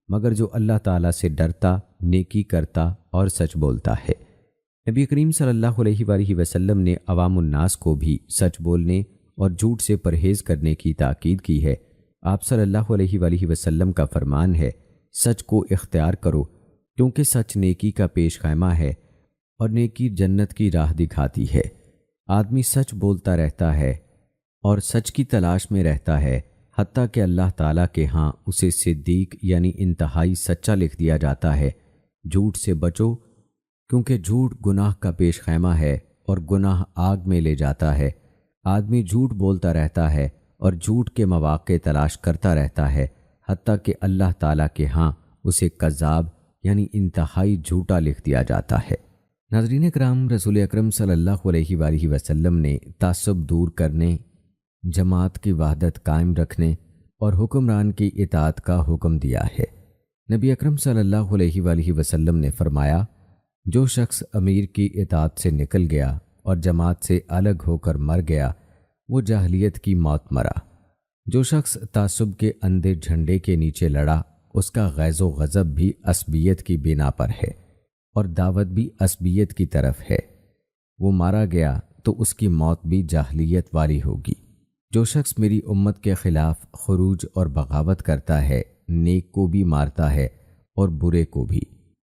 مگر جو اللہ تعالیٰ سے ڈرتا، نیکی کرتا اور سچ بولتا ہے۔ نبی کریم صلی اللہ علیہ وآلہ وسلم نے عوام الناس کو بھی سچ بولنے اور جھوٹ سے پرہیز کرنے کی تاکید کی ہے۔ آپ صلی اللہ علیہ وآلہ وسلم کا فرمان ہے، سچ کو اختیار کرو کیونکہ سچ نیکی کا پیش خیمہ ہے اور نیکی جنت کی راہ دکھاتی ہے۔ آدمی سچ بولتا رہتا ہے اور سچ کی تلاش میں رہتا ہے حتیٰ کہ اللہ تعالیٰ کے ہاں اسے صدیق یعنی انتہائی سچا لکھ دیا جاتا ہے۔ جھوٹ سے بچو کیونکہ جھوٹ گناہ کا پیش خیمہ ہے اور گناہ آگ میں لے جاتا ہے۔ آدمی جھوٹ بولتا رہتا ہے اور جھوٹ کے مواقع تلاش کرتا رہتا ہے حتیٰ کہ اللہ تعالیٰ کے ہاں اسے کذاب یعنی انتہائی جھوٹا لکھ دیا جاتا ہے۔ ناظرین کرام، رسول اکرم صلی اللہ علیہ وآلہ وسلم نے تعصب دور کرنے، جماعت کی وحدت قائم رکھنے اور حکمران کی اطاعت کا حکم دیا ہے۔ نبی اکرم صلی اللہ علیہ وآلہ وسلم نے فرمایا، جو شخص امیر کی اطاعت سے نکل گیا اور جماعت سے الگ ہو کر مر گیا وہ جاہلیت کی موت مرا۔ جو شخص تعصب کے اندھے جھنڈے کے نیچے لڑا اس کا غیظ و غضب بھی عصبیت کی بنا پر ہے اور دعوت بھی عصبیت کی طرف ہے۔ وہ مارا گیا تو اس کی موت بھی جاہلیت والی ہوگی۔ جو شخص میری امت کے خلاف خروج اور بغاوت کرتا ہے، نیک کو بھی مارتا ہے اور برے کو بھی،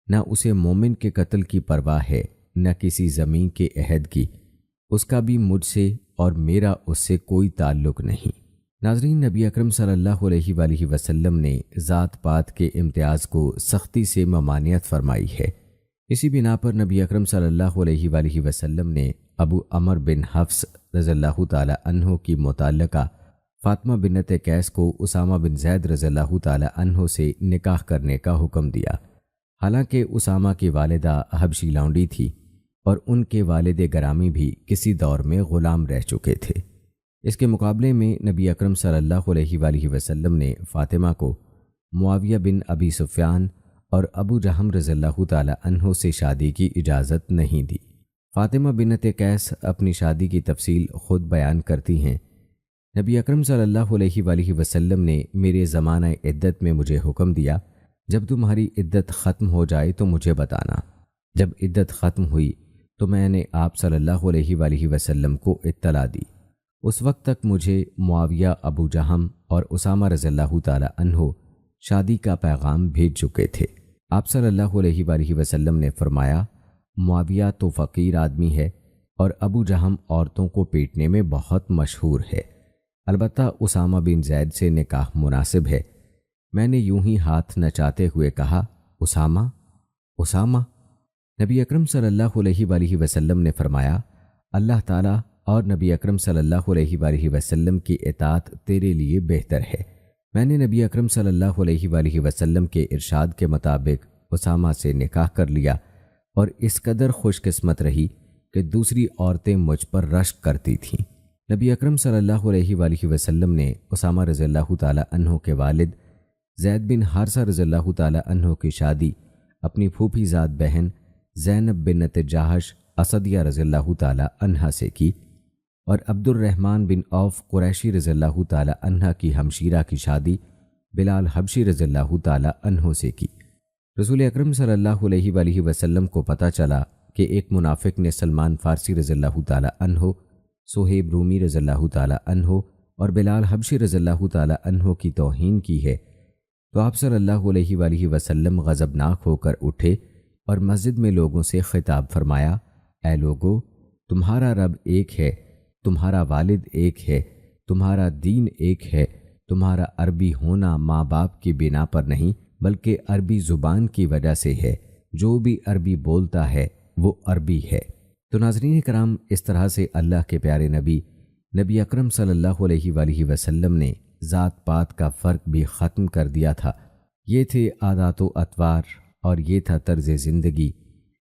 نہ اسے مومن کے قتل کی پرواہ ہے نہ کسی زمین کے عہد کی، اس کا بھی مجھ سے اور میرا اس سے کوئی تعلق نہیں۔ ناظرین، نبی اکرم صلی اللہ علیہ وآلہ وسلم نے ذات پات کے امتیاز کو سختی سے ممانعت فرمائی ہے۔ اسی بنا پر نبی اکرم صلی اللہ علیہ وآلہ وسلم نے ابو عمر بن حفص رضی اللہ تعالی عنہ کی متعلقہ فاطمہ بنت قیس کو اسامہ بن زید رضی اللہ تعالی عنہ سے نکاح کرنے کا حکم دیا۔ حالانکہ اسامہ کی والدہ حبشی لونڈی تھی اور ان کے والد گرامی بھی کسی دور میں غلام رہ چکے تھے۔ اس کے مقابلے میں نبی اکرم صلی اللہ علیہ وآلہ وسلم نے فاطمہ کو معاویہ بن ابی سفیان اور ابو جہم رضی اللہ تعالی عنہ سے شادی کی اجازت نہیں دی۔ فاطمہ بنت قیس اپنی شادی کی تفصیل خود بیان کرتی ہیں، نبی اکرم صلی اللہ علیہ وآلہ وسلم نے میرے زمانہ عدت میں مجھے حکم دیا، جب تمہاری عدت ختم ہو جائے تو مجھے بتانا۔ جب عدت ختم ہوئی تو میں نے آپ صلی اللہ علیہ وآلہ وسلم کو اطلاع دی۔ اس وقت تک مجھے معاویہ، ابو جہم اور اسامہ رضی اللہ تعالی عنہ شادی کا پیغام بھیج چکے تھے۔ آپ صلی اللہ علیہ وآلہ وسلم نے فرمایا، معاویہ تو فقیر آدمی ہے اور ابو جہم عورتوں کو پیٹنے میں بہت مشہور ہے، البتہ اسامہ بن زید سے نکاح مناسب ہے۔ میں نے یوں ہی ہاتھ نچاتے ہوئے کہا، اسامہ اسامہ۔ نبی اکرم صلی اللہ علیہ وآلہ وسلم نے فرمایا، اللہ تعالیٰ اور نبی اکرم صلی اللہ علیہ وآلہ وسلم کی اطاعت تیرے لیے بہتر ہے۔ میں نے نبی اکرم صلی اللہ علیہ وآلہ وسلم کے ارشاد کے مطابق اسامہ سے نکاح کر لیا اور اس قدر خوش قسمت رہی کہ دوسری عورتیں مجھ پر رشک کرتی تھیں۔ نبی اکرم صلی اللہ علیہ وآلہ وسلم نے اسامہ رضی اللہ تعالی عنہ کے والد زید بن حارثہ رضی اللہ تعالی عنہ کی شادی اپنی پھوپھی زاد بہن زینب بنت جاحش اسدیہ رضی اللہ تعالی عنہ سے کی اور عبد الرحمن بن عوف قریشی رضی اللہ تعالی عنہ کی ہمشیرہ کی شادی بلال حبشی رضی اللہ تعالی عنہ سے کی۔ رسول اکرم صلی اللہ علیہ وآلہ وسلم کو پتہ چلا کہ ایک منافق نے سلمان فارسی رضی اللہ تعالی عنہ، صہیب رومی رضی اللہ تعالی عنہ اور بلال حبشی رضی اللہ تعالی عنہ کی توہین کی ہے، تو آپ صلی اللہ علیہ وآلہ وسلم غضبناک ہو کر اٹھے اور مسجد میں لوگوں سے خطاب فرمایا، اے لوگو، تمہارا رب ایک ہے، تمہارا والد ایک ہے، تمہارا دین ایک ہے، تمہارا عربی ہونا ماں باپ کی بنا پر نہیں بلکہ عربی زبان کی وجہ سے ہے، جو بھی عربی بولتا ہے وہ عربی ہے۔ تو ناظرین کرام، اس طرح سے اللہ کے پیارے نبی اکرم صلی اللہ علیہ وآلہ وسلم نے ذات پات کا فرق بھی ختم کر دیا تھا۔ یہ تھے عادات و اطوار، اور یہ تھا طرز زندگی،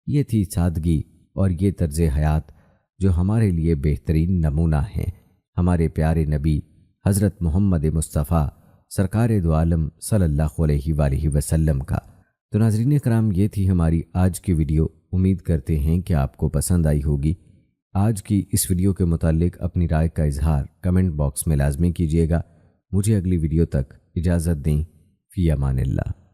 یہ تھی سادگی اور یہ طرز حیات جو ہمارے لیے بہترین نمونہ ہیں، ہمارے پیارے نبی حضرت محمد مصطفیٰ سرکار دو عالم صلی اللہ علیہ وآلہ وسلم کا۔ تو ناظرین کرام، یہ تھی ہماری آج کی ویڈیو۔ امید کرتے ہیں کہ آپ کو پسند آئی ہوگی۔ آج کی اس ویڈیو کے متعلق اپنی رائے کا اظہار کمنٹ باکس میں لازمی کیجیے گا۔ مجھے اگلی ویڈیو تک اجازت دیں۔ فی امان اللہ۔